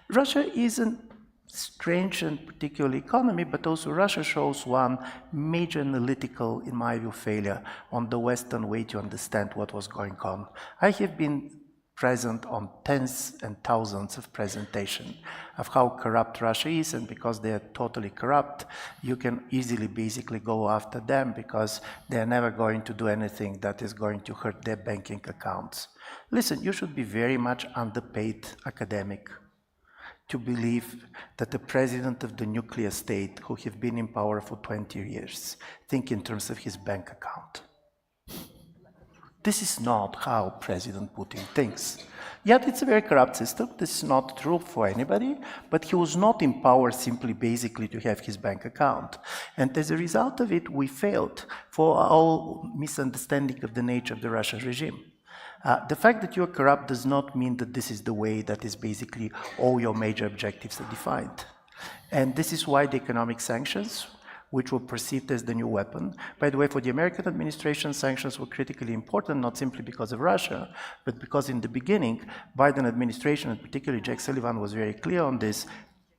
Russia is a strange and particular economy, but also Russia shows one major analytical, in my view, failure on the Western way to understand what was going on. I have been present on tens and thousands of presentations of how corrupt Russia is, and because they are totally corrupt, you can easily basically go after them, because they are never going to do anything that is going to hurt their banking accounts. Listen, you should be very much underpaid academic to believe that the president of the nuclear state, who have been in power for 20 years, think in terms of his bank account. This is not how President Putin thinks. Yet it's a very corrupt system. This is not true for anybody, but he was not in power simply basically to have his bank account. And as a result of it, we failed for our misunderstanding of the nature of the Russian regime. The fact that you're corrupt does not mean that this is the way that is basically all your major objectives are defined. And this is why the economic sanctions, which were perceived as the new weapon. By the way, for the American administration, sanctions were critically important, not simply because of Russia, but because in the beginning, Biden administration, and particularly Jack Sullivan, was very clear on this.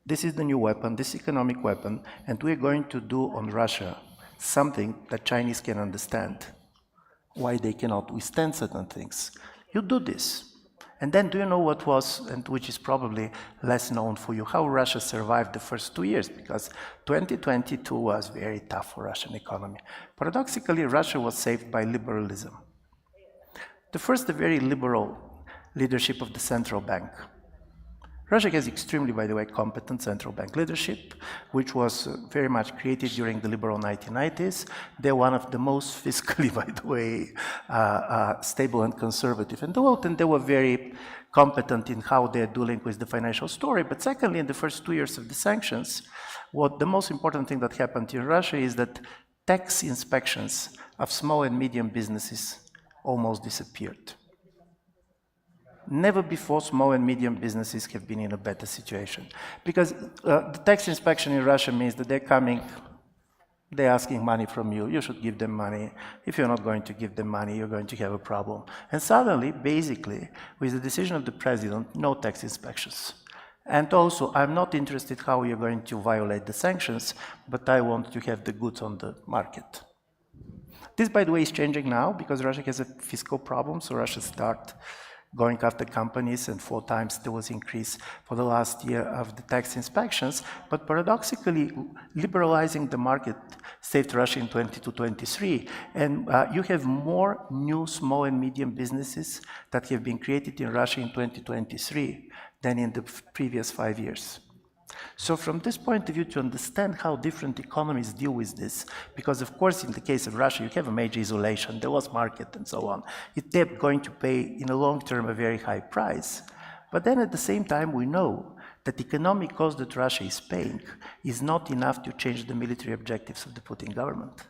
This is the new weapon, this economic weapon, and we're going to do on Russia something that Chinese can understand, why they cannot withstand certain things. You do this. And then do you know what was, and which is probably less known for you, how Russia survived the first 2 years? Because 2022 was very tough for Russian economy. Paradoxically, Russia was saved by liberalism. The very liberal leadership of the central bank. Russia has extremely, by the way, competent central bank leadership, which was very much created during the liberal 1990s. They're one of the most fiscally, by the way, stable and conservative in the world, and they were very competent in how they're dealing with the financial story. But secondly, in the first 2 years of the sanctions, what the most important thing that happened in Russia is that tax inspections of small and medium businesses almost disappeared. Never before small and medium businesses have been in a better situation. Because the tax inspection in Russia means that they're coming, they're asking money from you, you should give them money. If you're not going to give them money, you're going to have a problem. And suddenly, basically, with the decision of the president, no tax inspections. And also, I'm not interested how you're going to violate the sanctions, but I want to have the goods on the market. This, by the way, is changing now because Russia has a fiscal problem, so Russia started going after companies, and 4 times there was increase for the last year of the tax inspections. But paradoxically, liberalizing the market saved Russia in 22-23, and you have more new small and medium businesses that have been created in Russia in 2023 than in the previous 5 years. So from this point of view, to understand how different economies deal with this, because of course in the case of Russia you have a major isolation, there was market and so on, they're going to pay in the long term a very high price. But then at the same time we know that the economic cost that Russia is paying is not enough to change the military objectives of the Putin government.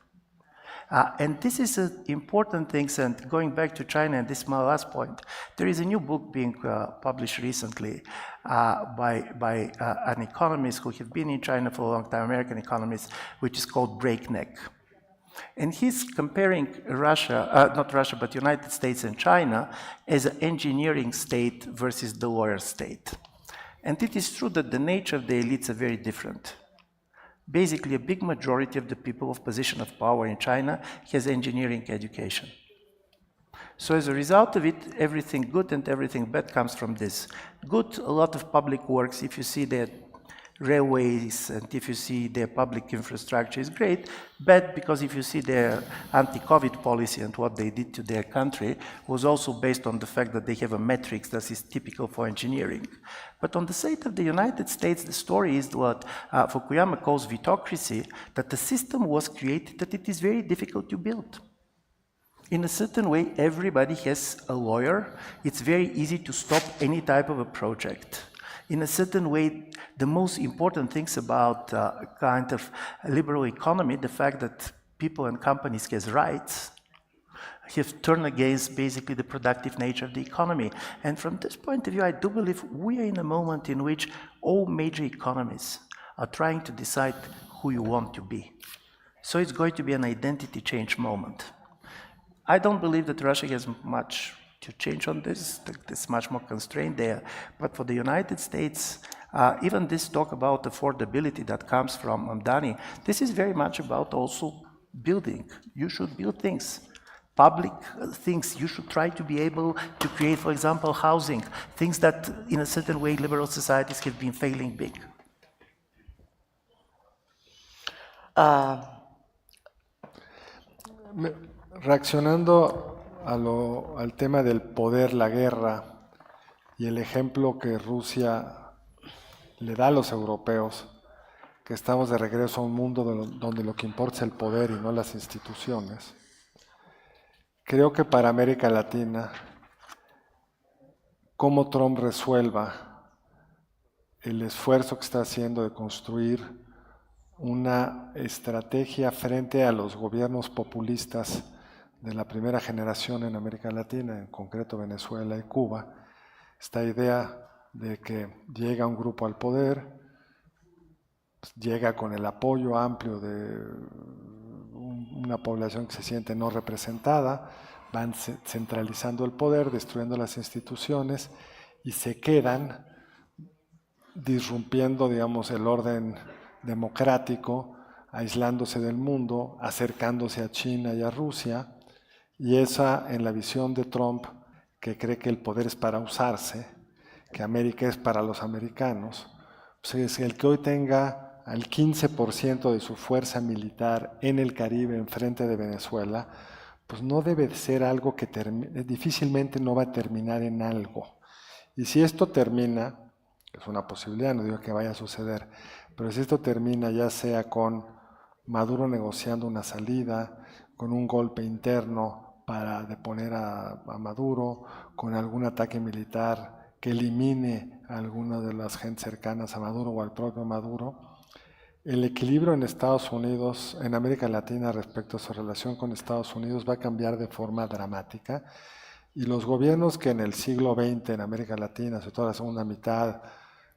And this is an important thing, and going back to China, and this is my last point, there is a new book being published recently by an economist who have been in China for a long time, American economist, which is called Breakneck. And he's comparing Russia, not Russia, but United States and China as an engineering state versus the lawyer state. And it is true that the nature of the elites are very different. Basically, a big majority of the people of position of power in China has engineering education. So as a result of it, everything good and everything bad comes from this. Good, a lot of public works, if you see their railways and if you see their public infrastructure is great. Bad because if you see their anti-COVID policy and what they did to their country was also based on the fact that they have a matrix that is typical for engineering. But on the side of the United States, the story is what Fukuyama calls vitocracy, that the system was created that it is very difficult to build. In a certain way, everybody has a lawyer. It's very easy to stop any type of a project. In a certain way, the most important things about kind of liberal economy, the fact that people and companies have rights, have turned against basically the productive nature of the economy. And from this point of view, I do believe we are in a moment in which all major economies are trying to decide who you want to be. So it's going to be an identity change moment. I don't believe that Russia has much to change on this. It's much more constrained there. But for the United States, even this talk about affordability that comes from Mamdani, this is very much about also building. You should build things. Public things, you should try to be able to create, for example, housing, things that in a certain way liberal societies have been failing big. Reaccionando al tema del poder, la guerra y el ejemplo que Rusia le da a los europeos, que estamos de regreso a un mundo donde lo que importa es el poder y no las instituciones. Creo que para América Latina, cómo Trump resuelva el esfuerzo que está haciendo de construir una estrategia frente a los gobiernos populistas de la primera generación en América Latina, en concreto Venezuela y Cuba, esta idea de que llega un grupo al poder, llega con el apoyo amplio de una población que se siente no representada, van centralizando el poder, destruyendo las instituciones y se quedan disrumpiendo, digamos, el orden democrático, aislándose del mundo, acercándose a China y a Rusia, y esa en la visión de Trump, que cree que el poder es para usarse, que América es para los americanos, pues es el que hoy tenga al 15% de su fuerza militar en el Caribe, enfrente de Venezuela, pues no debe de ser algo que difícilmente no va a terminar en algo. Y si esto termina Es una posibilidad, no digo que vaya a suceder, pero si esto termina ya sea con Maduro negociando una salida, con un golpe interno para deponer a Maduro, con algún ataque militar que elimine a alguna de las gentes cercanas a Maduro o al propio Maduro, el equilibrio en Estados Unidos, en América Latina respecto a su relación con Estados Unidos va a cambiar de forma dramática y los gobiernos que en el siglo XX en América Latina, sobre todo la segunda mitad,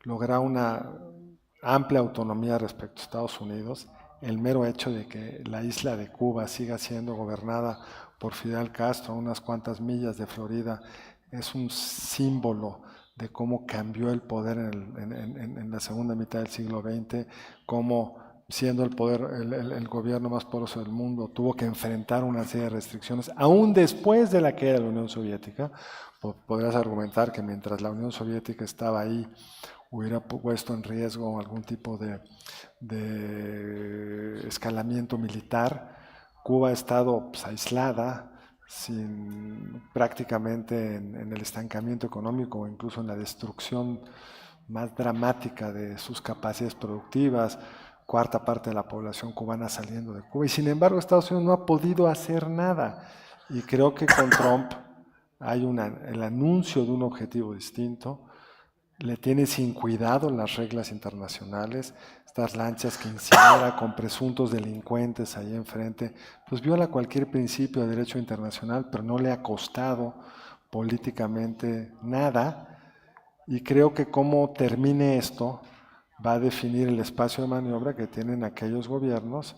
lograron una amplia autonomía respecto a Estados Unidos, el mero hecho de que la isla de Cuba siga siendo gobernada por Fidel Castro a unas cuantas millas de Florida es un símbolo de cómo cambió el poder en la segunda mitad del siglo XX, cómo siendo el poder, el gobierno más poderoso del mundo, tuvo que enfrentar una serie de restricciones, aún después de la caída de la Unión Soviética. Podrías argumentar que mientras la Unión Soviética estaba ahí, hubiera puesto en riesgo algún tipo de escalamiento militar. Cuba ha estado pues, aislada, prácticamente en el estancamiento económico o incluso en la destrucción más dramática de sus capacidades productivas, cuarta parte de la población cubana saliendo de Cuba. Y sin embargo, Estados Unidos no ha podido hacer nada. Y creo que con Trump hay el anuncio de un objetivo distinto. Le tiene sin cuidado las reglas internacionales, estas lanchas que incinera con presuntos delincuentes ahí enfrente, pues viola cualquier principio de derecho internacional, pero no le ha costado políticamente nada. Y creo que cómo termine esto va a definir el espacio de maniobra que tienen aquellos gobiernos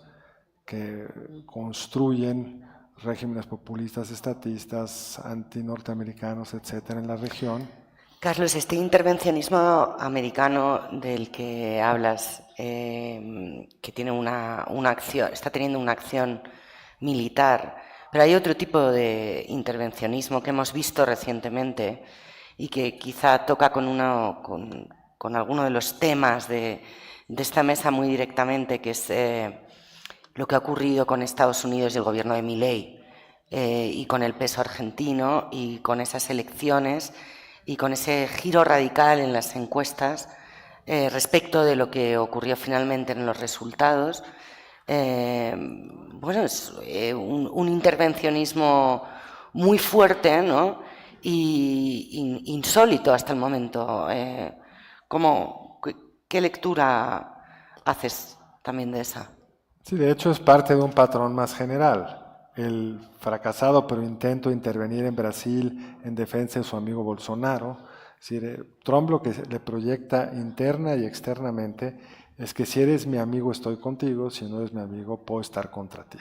que construyen regímenes populistas, estatistas, antinorteamericanos, etcétera, en la región. Carlos, este intervencionismo americano del que hablas, que tiene una acción, está teniendo una acción militar, pero hay otro tipo de intervencionismo que hemos visto recientemente y que quizá toca con alguno de los temas de esta mesa muy directamente, que es lo que ha ocurrido con Estados Unidos y el gobierno de Milei, y con el peso argentino y con esas elecciones y con ese giro radical en las encuestas respecto de lo que ocurrió finalmente en los resultados. Bueno, es un intervencionismo muy fuerte, ¿no? Y insólito hasta el momento. ¿Qué lectura haces también de esa? Sí, de hecho es parte de un patrón más general. El fracasado pero intento de intervenir en Brasil en defensa de su amigo Bolsonaro. Es decir, Trump lo que le proyecta interna y externamente es que si eres mi amigo estoy contigo, si no eres mi amigo puedo estar contra ti.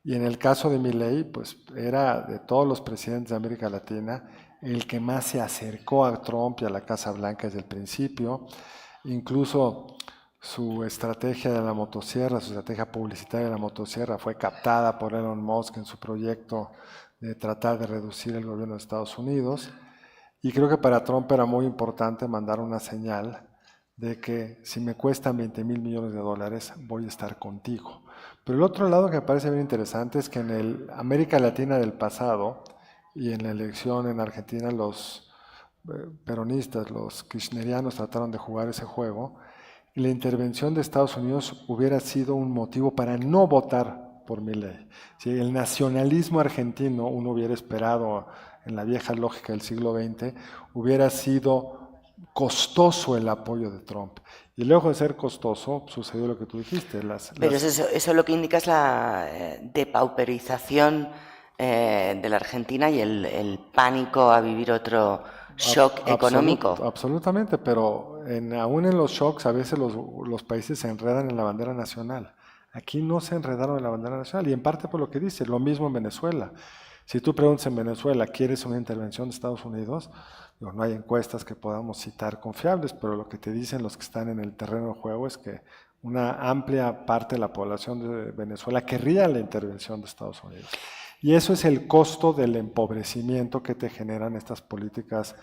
Y en el caso de Milei, pues era de todos los presidentes de América Latina el que más se acercó a Trump y a la Casa Blanca desde el principio. Incluso su estrategia de la motosierra, su estrategia publicitaria de la motosierra fue captada por Elon Musk en su proyecto de tratar de reducir el gobierno de Estados Unidos. Y creo que para Trump era muy importante mandar una señal de que si me cuestan $20,000 millones, voy a estar contigo. Pero el otro lado que me parece bien interesante es que en el América Latina del pasado y en la elección en Argentina los peronistas, los kirchnerianos trataron de jugar ese juego. La intervención de Estados Unidos hubiera sido un motivo para no votar por Milei. Si el nacionalismo argentino, uno hubiera esperado en la vieja lógica del siglo XX, hubiera sido costoso el apoyo de Trump. Y luego de ser costoso, sucedió lo que tú dijiste. Pero eso lo que indica es la depauperización de la Argentina y el pánico a vivir otro shock económico. Absolutamente, pero aún en los shocks a veces los países se enredan en la bandera nacional. Aquí no se enredaron en la bandera nacional y en parte por lo que dice, lo mismo en Venezuela. Si tú preguntas en Venezuela, ¿quieres una intervención de Estados Unidos? No hay encuestas que podamos citar confiables, pero lo que te dicen los que están en el terreno de juego es que una amplia parte de la población de Venezuela querría la intervención de Estados Unidos. Y eso es el costo del empobrecimiento que te generan estas políticas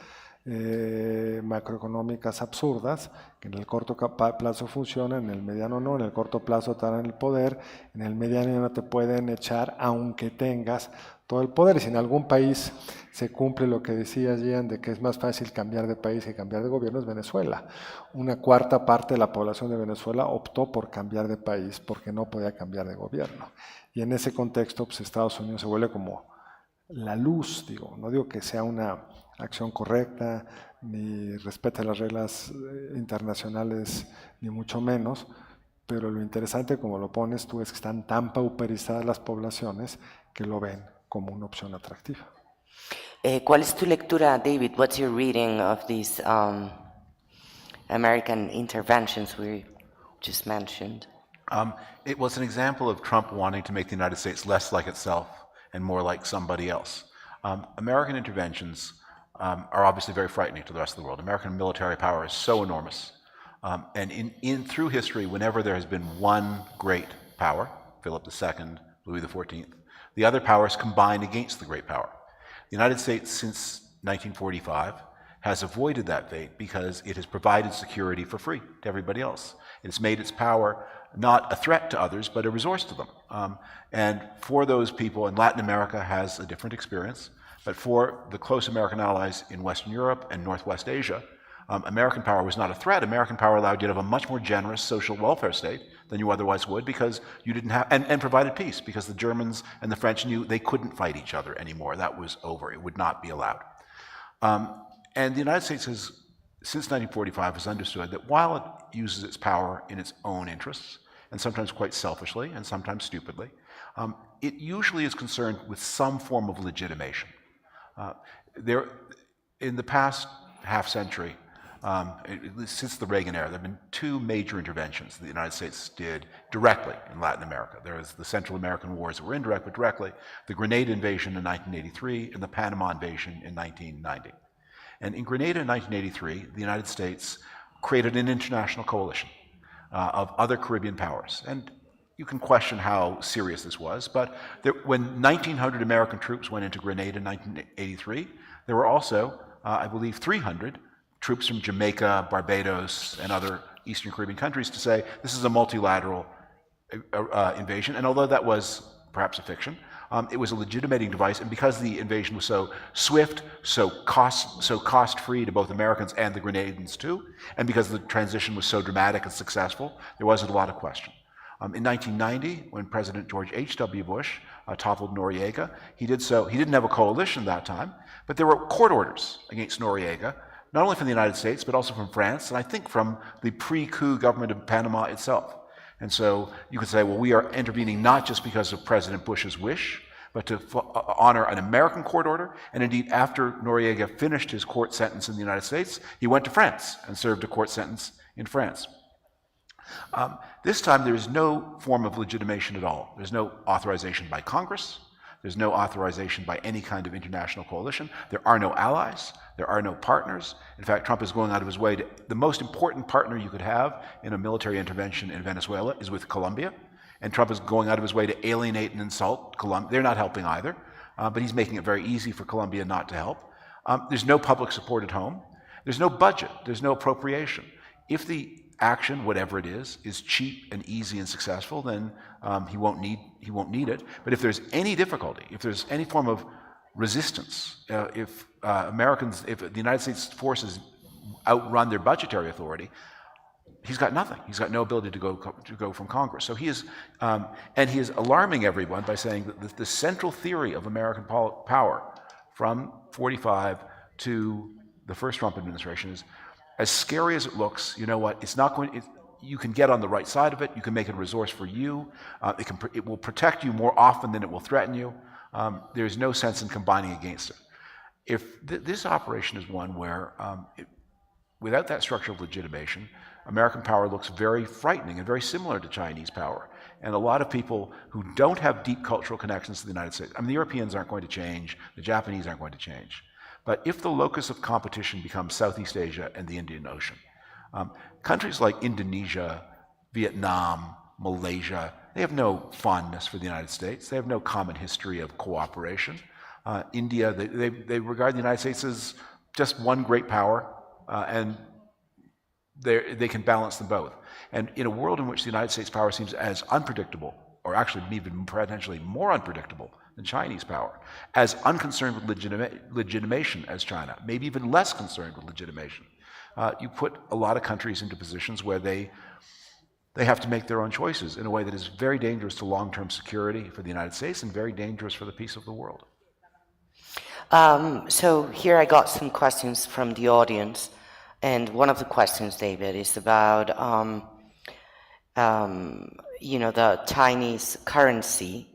macroeconómicas absurdas, que en el corto plazo funcionan, en el mediano no, en el corto plazo te dan el poder, en el mediano no te pueden echar aunque tengas todo el poder. Y si en algún país se cumple lo que decía Gian de que es más fácil cambiar de país que cambiar de gobierno, es Venezuela. Una cuarta parte de la población de Venezuela optó por cambiar de país porque no podía cambiar de gobierno. Y en ese contexto, pues Estados Unidos se vuelve como la luz, no digo que sea una acción correcta, ni respete las reglas internacionales, ni mucho menos, pero lo interesante, como lo pones tú, es que están tan pauperizadas las poblaciones que lo ven como una opción atractiva. ¿Cuál es tu lectura, David? What's your reading of these American interventions we just mentioned? It was an example of Trump wanting to make the United States less like itself and more like somebody else. American interventions are obviously very frightening to the rest of the world. American military power is so enormous. And through history, whenever there has been one great power, Philip II, Louis XIV, the other powers combine against the great power. The United States, since 1945, has avoided that fate because it has provided security for free to everybody else. It's made its power not a threat to others, but a resource to them. And for those people, and Latin America has a different experience, but for the close American allies in Western Europe and Northwest Asia, American power was not a threat. American power allowed you to have a much more generous social welfare state than you otherwise would because you didn't have, and provided peace because the Germans and the French knew they couldn't fight each other anymore. That was over. It would not be allowed. And the United States has, since 1945, has understood that while it uses its power in its own interests, and sometimes quite selfishly and sometimes stupidly, it usually is concerned with some form of legitimation. In the past half century, since the Reagan era, there have been two major interventions that the United States did directly in Latin America. There was the Central American Wars that were indirect, but directly, the Grenada invasion in 1983 and the Panama invasion in 1990. And in Grenada in 1983, the United States created an international coalition of other Caribbean powers. And you can question how serious this was, but when 1,900 American troops went into Grenada in 1983, there were also, I believe, 300 troops from Jamaica, Barbados, and other Eastern Caribbean countries to say this is a multilateral invasion. And although that was perhaps a fiction, it was a legitimating device, and because the invasion was so swift, so cost-free to both Americans and the Grenadians too, and because the transition was so dramatic and successful, there wasn't a lot of question. In 1990, when President George H.W. Bush toppled Noriega, he didn't have a coalition that time, but there were court orders against Noriega, not only from the United States, but also from France, and I think from the pre-coup government of Panama itself. And so you could say, well, we are intervening not just because of President Bush's wish, but to honor an American court order. And indeed, after Noriega finished his court sentence in the United States, he went to France and served a court sentence in France. This time, there is no form of legitimation at all. There's no authorization by Congress. There's no authorization by any kind of international coalition. There are no allies. There are no partners. In fact, Trump is going out of his way to, the most important partner you could have in a military intervention in Venezuela is with Colombia. And Trump is going out of his way to alienate and insult Colombia. They're not helping either, but he's making it very easy for Colombia not to help. There's no public support at home. There's no budget. There's no appropriation. If the action, whatever it is cheap and easy and successful, then he won't need it. But if there's any difficulty, if there's any form of resistance, if the United States forces outrun their budgetary authority, he's got nothing. He's got no ability to go from Congress. So he is, and he is alarming everyone by saying that the central theory of American power from 45 to the first Trump administration is, as scary as it looks, you know what? It's not going. You can get on the right side of it. You can make it a resource for you. It will protect you more often than it will threaten you. There's no sense in combining against it. If this operation is one where, without that structure of legitimation, American power looks very frightening and very similar to Chinese power. And a lot of people who don't have deep cultural connections to the United States, I mean, the Europeans aren't going to change, the Japanese aren't going to change. But if the locus of competition becomes Southeast Asia and the Indian Ocean, countries like Indonesia, Vietnam, Malaysia, they have no fondness for the United States. They have no common history of cooperation. India, they regard the United States as just one great power, and they can balance them both. And in a world in which the United States power seems as unpredictable, or actually even potentially more unpredictable than Chinese power, as unconcerned with legitimation as China, maybe even less concerned with legitimation, you put a lot of countries into positions where they have to make their own choices in a way that is very dangerous to long-term security for the United States and very dangerous for the peace of the world. So here I got some questions from the audience, and one of the questions, David, is about the Chinese currency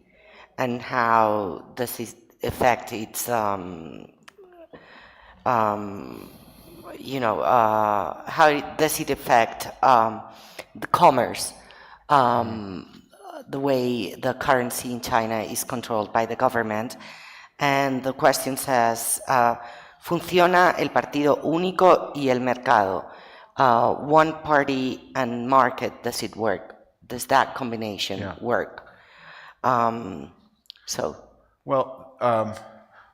and how does it affect its how does it affect the commerce, the way the currency in China is controlled by the government. And the question says, funciona el partido único y el mercado. One party and market, does it work? Does that combination work?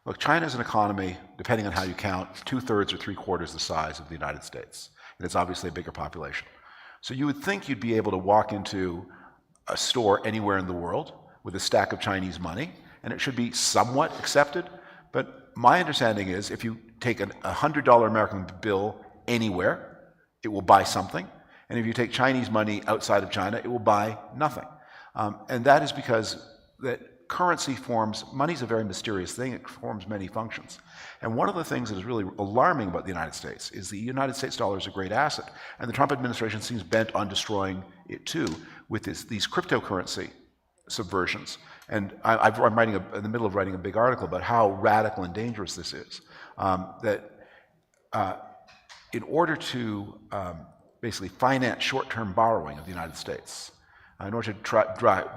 Look, China is an economy, depending on how you count, 2/3 or 3/4 the size of the United States. And it's obviously a bigger population. So you would think you'd be able to walk into a store anywhere in the world with a stack of Chinese money, and it should be somewhat accepted. But my understanding is if you take a $100 American bill anywhere, it will buy something. And if you take Chinese money outside of China, it will buy nothing. And that is because that currency forms, money is a very mysterious thing, it forms many functions. And one of the things that is really alarming about the United States is the United States dollar is a great asset. And the Trump administration seems bent on destroying it too with these cryptocurrency subversions. And I'm writing in the middle of writing a big article about how radical and dangerous this is. In order to basically finance short-term borrowing of the United States, in order to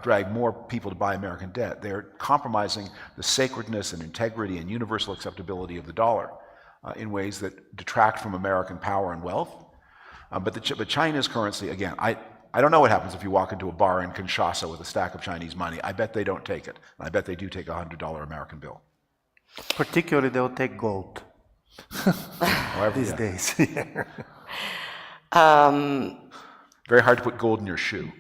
drag more people to buy American debt, they're compromising the sacredness and integrity and universal acceptability of the dollar in ways that detract from American power and wealth. But China's currency, again, I don't know what happens if you walk into a bar in Kinshasa with a stack of Chinese money. I bet they don't take it. And I bet they do take a $100 American bill. Particularly, they'll take gold these days. Very hard to put gold in your shoe.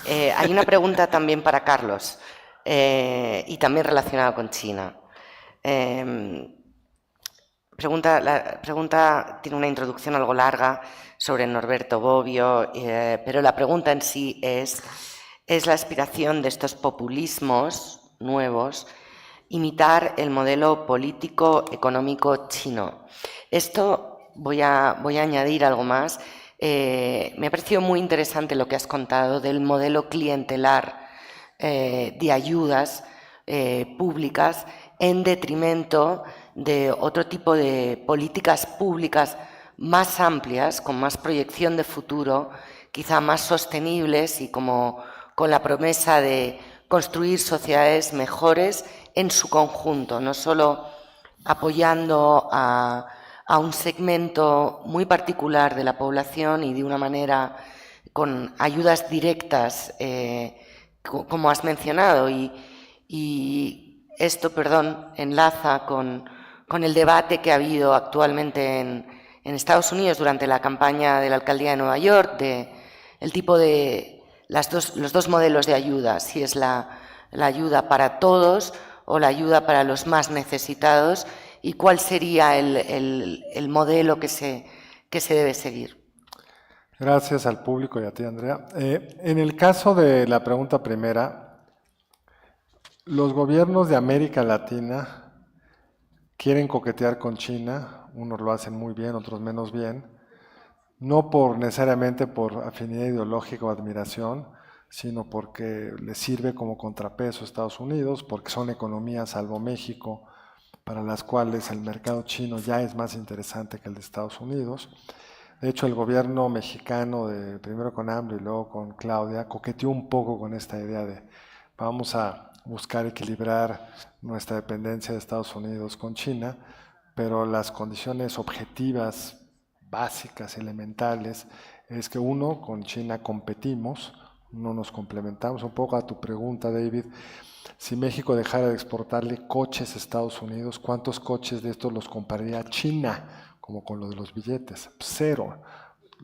Hay una pregunta también para Carlos y también relacionada con China. La pregunta tiene una introducción algo larga sobre Norberto Bobbio, pero la pregunta en sí es la aspiración de estos populismos nuevos imitar el modelo político económico chino. Esto voy a añadir algo más. Me ha parecido muy interesante lo que has contado del modelo clientelar de ayudas públicas en detrimento de otro tipo de políticas públicas más amplias, con más proyección de futuro, quizá más sostenibles y como con la promesa de construir sociedades mejores en su conjunto, no solo apoyando a un segmento muy particular de la población y de una manera con ayudas directas, como has mencionado. Y esto, enlaza con el debate que ha habido actualmente en Estados Unidos durante la campaña de la alcaldía de Nueva York, el tipo de los dos modelos de ayuda, si es la ayuda para todos o la ayuda para los más necesitados, y cuál sería el modelo que se debe seguir. Gracias al público y a ti, Andrea. En el caso de la pregunta primera, los gobiernos de América Latina quieren coquetear con China, unos lo hacen muy bien, otros menos bien, no necesariamente por afinidad ideológica o admiración, sino porque les sirve como contrapeso a Estados Unidos, porque son economías, salvo México, para las cuales el mercado chino ya es más interesante que el de Estados Unidos. De hecho, el gobierno mexicano, primero con AMLO y luego con Claudia, coqueteó un poco con esta idea de vamos a buscar equilibrar nuestra dependencia de Estados Unidos con China, pero las condiciones objetivas, básicas, elementales, es que uno, con China competimos, no nos complementamos. Un poco a tu pregunta, David, si México dejara de exportarle coches a Estados Unidos, ¿cuántos coches de estos los compraría China? Como con lo de los billetes, 0.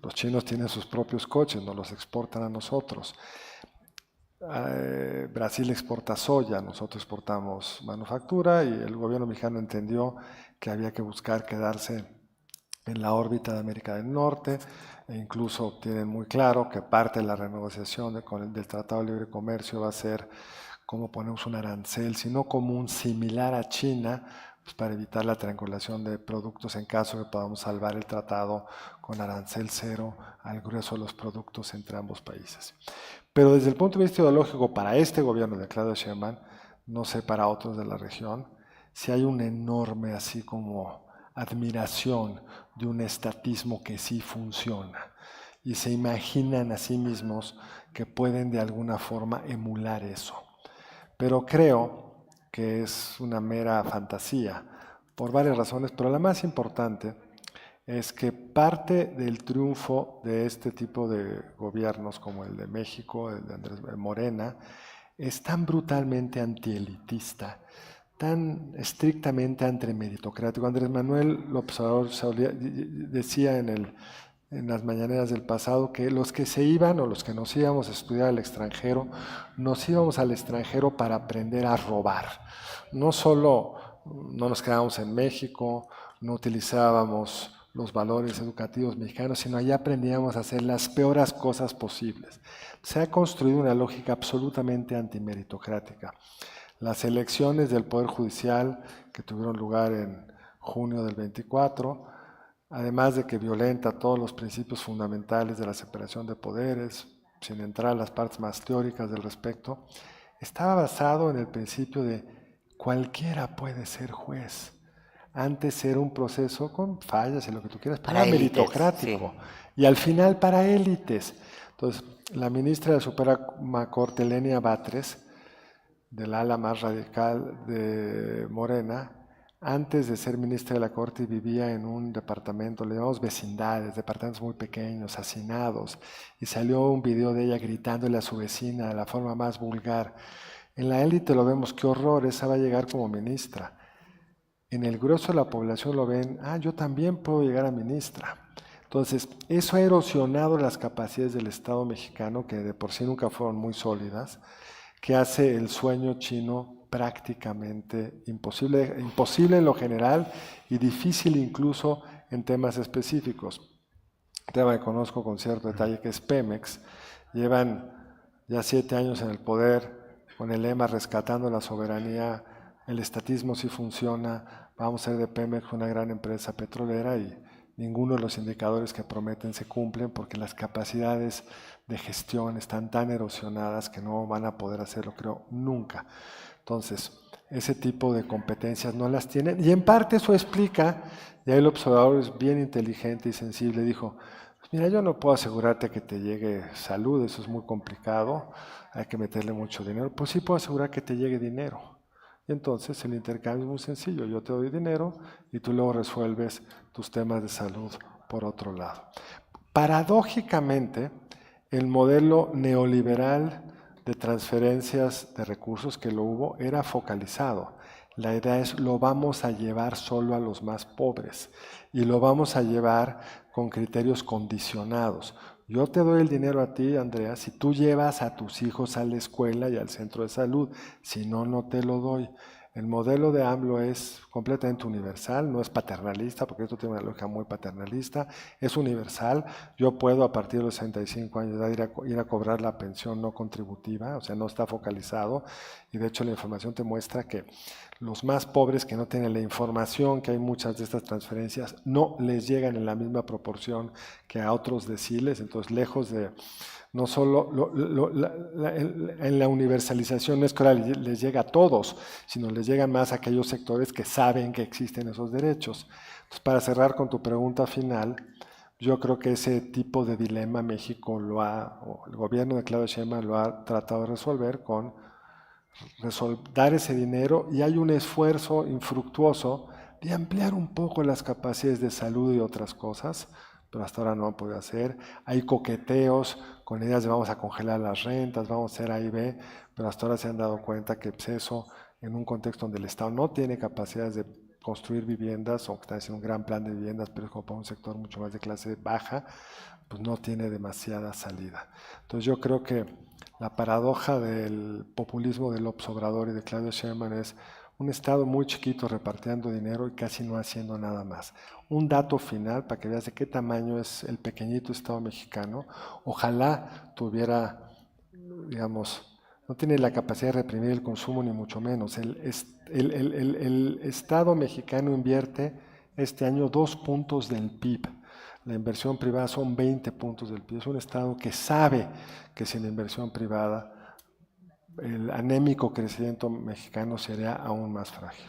Los chinos tienen sus propios coches, nos los exportan a nosotros. Brasil exporta soya, nosotros exportamos manufactura y el gobierno mexicano entendió que había que buscar quedarse en la órbita de América del Norte e incluso tienen muy claro que parte de la renegociación del Tratado de Libre Comercio va a ser cómo ponemos un arancel, sino como un similar a China, pues para evitar la triangulación de productos en caso de que podamos salvar el tratado con arancel 0 al grueso de los productos entre ambos países. Pero desde el punto de vista ideológico, para este gobierno de Claudia Sheinbaum, no sé para otros de la región, si hay una enorme así como admiración de un estatismo que sí funciona y se imaginan a sí mismos que pueden de alguna forma emular eso. Pero creo que es una mera fantasía por varias razones, pero la más importante es que parte del triunfo de este tipo de gobiernos como el de México, el de Andrés Morena, es tan brutalmente antielitista, tan estrictamente antimeritocrático. Andrés Manuel López Obrador decía en las mañaneras del pasado que los que se iban o los que nos íbamos a estudiar al extranjero, nos íbamos al extranjero para aprender a robar. No solo no nos quedábamos en México, no utilizábamos los valores educativos mexicanos, sino allá aprendíamos a hacer las peores cosas posibles. Se ha construido una lógica absolutamente antimeritocrática. Las elecciones del Poder Judicial que tuvieron lugar en junio del 24, además de que violenta todos los principios fundamentales de la separación de poderes, sin entrar a las partes más teóricas del respecto, estaba basado en el principio de cualquiera puede ser juez. Antes era un proceso con fallas y lo que tú quieras, pero era meritocrático. Sí. Y al final para élites. Entonces, la ministra de la Suprema Corte, Lenia Batres, del ala más radical de Morena, antes de ser ministra de la Corte vivía en un departamento, le llamamos vecindades, departamentos muy pequeños, hacinados, y salió un video de ella gritándole a su vecina de la forma más vulgar. En la élite lo vemos, qué horror, esa va a llegar como ministra. En el grueso de la población lo ven, yo también puedo llegar a ministra. Entonces, eso ha erosionado las capacidades del Estado mexicano, que de por sí nunca fueron muy sólidas, que hace el sueño chino prácticamente imposible en lo general y difícil incluso en temas específicos. Un tema que conozco con cierto detalle, que es Pemex. Llevan ya 7 años en el poder con el lema rescatando la soberanía. El estatismo sí funciona, vamos a ser de Pemex una gran empresa petrolera y ninguno de los indicadores que prometen se cumplen porque las capacidades de gestión están tan erosionadas que no van a poder hacerlo, creo, nunca. Entonces, ese tipo de competencias no las tienen y en parte eso explica, y ahí el observador es bien inteligente y sensible, dijo, pues mira, yo no puedo asegurarte que te llegue salud, eso es muy complicado, hay que meterle mucho dinero, pues sí puedo asegurar que te llegue dinero. Entonces el intercambio es muy sencillo, yo te doy dinero y tú luego resuelves tus temas de salud por otro lado. Paradójicamente, el modelo neoliberal de transferencias de recursos que lo hubo era focalizado. La idea es lo vamos a llevar solo a los más pobres y lo vamos a llevar con criterios condicionados. Yo te doy el dinero a ti, Andrea, si tú llevas a tus hijos a la escuela y al centro de salud. Si no, no te lo doy. El modelo de AMLO es completamente universal, no es paternalista, porque esto tiene una lógica muy paternalista. Es universal. Yo puedo, a partir de los 65 años de edad, ir a cobrar la pensión no contributiva, o sea, no está focalizado. Y de hecho la información te muestra que los más pobres que no tienen la información, que hay muchas de estas transferencias, no les llegan en la misma proporción que a otros deciles. Entonces, lejos de, no solo en la universalización no es que ahora les llega a todos, sino les llegan más a aquellos sectores que saben que existen esos derechos. Entonces, para cerrar con tu pregunta final, yo creo que ese tipo de dilema México o el gobierno de Claudia Sheinbaum lo ha tratado de resolver con dar ese dinero, y hay un esfuerzo infructuoso de ampliar un poco las capacidades de salud y otras cosas, pero hasta ahora no han podido hacer. Hay coqueteos con ideas de vamos a congelar las rentas, vamos a hacer A y B, pero hasta ahora se han dado cuenta que pues, eso, en un contexto donde el Estado no tiene capacidades de construir viviendas, aunque está haciendo un gran plan de viviendas, pero es como para un sector mucho más de clase baja, pues no tiene demasiada salida. Entonces yo creo que la paradoja del populismo de López Obrador y de Claudio Sheinbaum es un Estado muy chiquito repartiendo dinero y casi no haciendo nada más. Un dato final para que veas de qué tamaño es el pequeñito Estado mexicano. Ojalá tuviera, digamos, no tiene la capacidad de reprimir el consumo ni mucho menos. El Estado mexicano invierte este año 2 puntos del PIB. La inversión privada son 20 puntos del PIB. Es un Estado que sabe que sin la inversión privada el anémico crecimiento mexicano sería aún más frágil.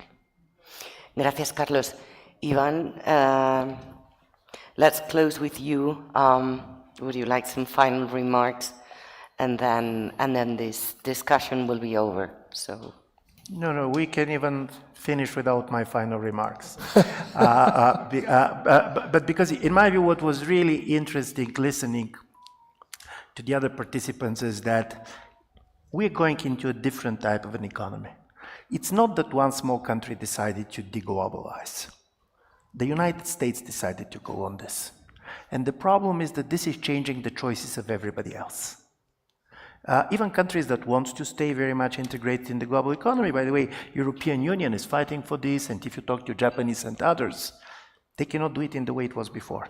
Gracias, Carlos. Iván, let's close with you. Would you like some final remarks? And then this discussion will be over. So. No, we can even finish without my final remarks. But because in my view, what was really interesting listening to the other participants is that we're going into a different type of an economy. It's not that one small country decided to deglobalize. The United States decided to go on this. And the problem is that this is changing the choices of everybody else. Even countries that want to stay very much integrated in the global economy, by the way, European Union is fighting for this, and if you talk to Japanese and others, they cannot do it in the way it was before.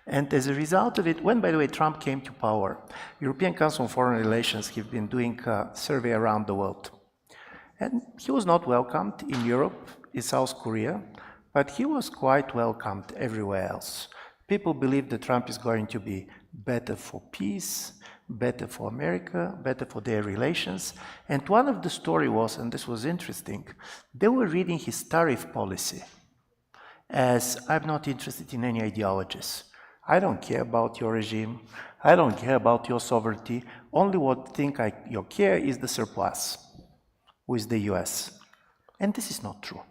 And as a result of it, when, by the way, Trump came to power, European Council on Foreign Relations have been doing a survey around the world. And he was not welcomed in Europe, in South Korea, but he was quite welcomed everywhere else. People believe that Trump is going to be better for peace, better for America, better for their relations. And one of the story was, and this was interesting, they were reading his tariff policy as I'm not interested in any ideologies. I don't care about your regime. I don't care about your sovereignty. Only what thing I care is the surplus with the US. And this is not true.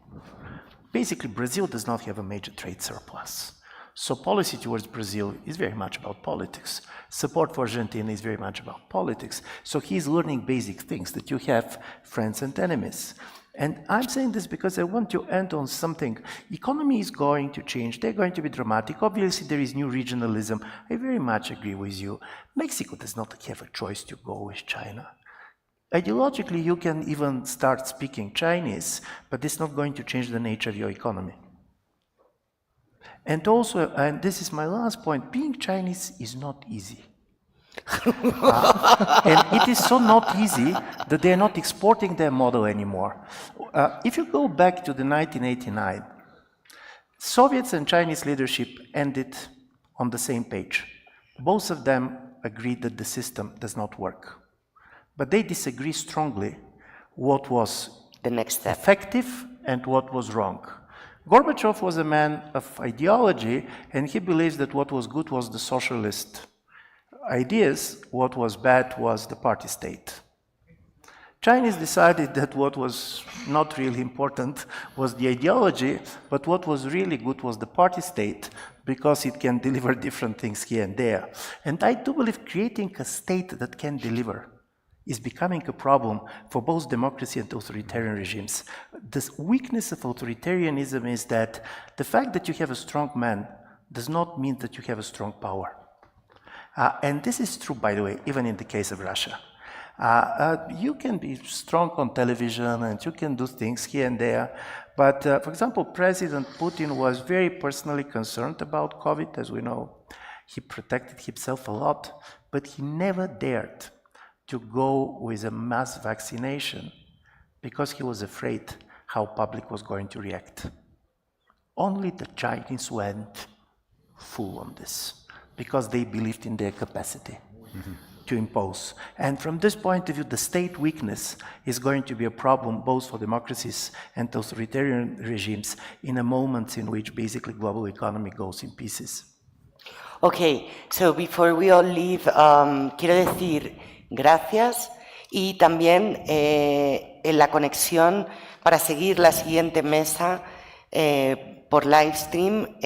Basically, Brazil does not have a major trade surplus. So policy towards Brazil is very much about politics. Support for Argentina is very much about politics. So he's learning basic things, that you have friends and enemies. And I'm saying this because I want to end on something. Economy is going to change. They're going to be dramatic. Obviously, there is new regionalism. I very much agree with you. Mexico does not have a choice to go with China. Ideologically, you can even start speaking Chinese, but it's not going to change the nature of your economy. And also, and this is my last point, being Chinese is not easy. And it is so not easy that they're not exporting their model anymore. If you go back to the 1989, Soviets and Chinese leadership ended on the same page. Both of them agreed that the system does not work. But they disagree strongly what was the next step, effective and what was wrong. Gorbachev was a man of ideology, and he believes that what was good was the socialist ideas, what was bad was the party state. Chinese decided that what was not really important was the ideology, but what was really good was the party state, because it can deliver different things here and there. And I do believe creating a state that can deliver is becoming a problem for both democracy and authoritarian regimes. The weakness of authoritarianism is that the fact that you have a strong man does not mean that you have a strong power. And this is true, by the way, even in the case of Russia. You can be strong on television and you can do things here and there, but for example, President Putin was very personally concerned about COVID, as we know. He protected himself a lot, but he never dared to go with a mass vaccination because he was afraid how public was going to react. Only the Chinese went full on this because they believed in their capacity to impose. And from this point of view, the state weakness is going to be a problem both for democracies and authoritarian regimes in a moment in which basically global economy goes in pieces. Okay, so before we all leave, quiero decir gracias y también en la conexión para seguir la siguiente mesa por live stream,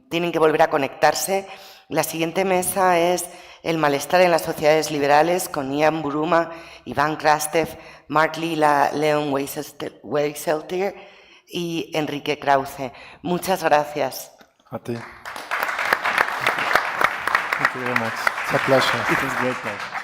tienen que volver a conectarse. La siguiente mesa es el malestar en las sociedades liberales con Ian Buruma, Iván Krastev, Mark Lilla, Leon Wieseltier y Enrique Krauze. Muchas gracias. A ti. Thank you very much. It's a pleasure. It was a great pleasure.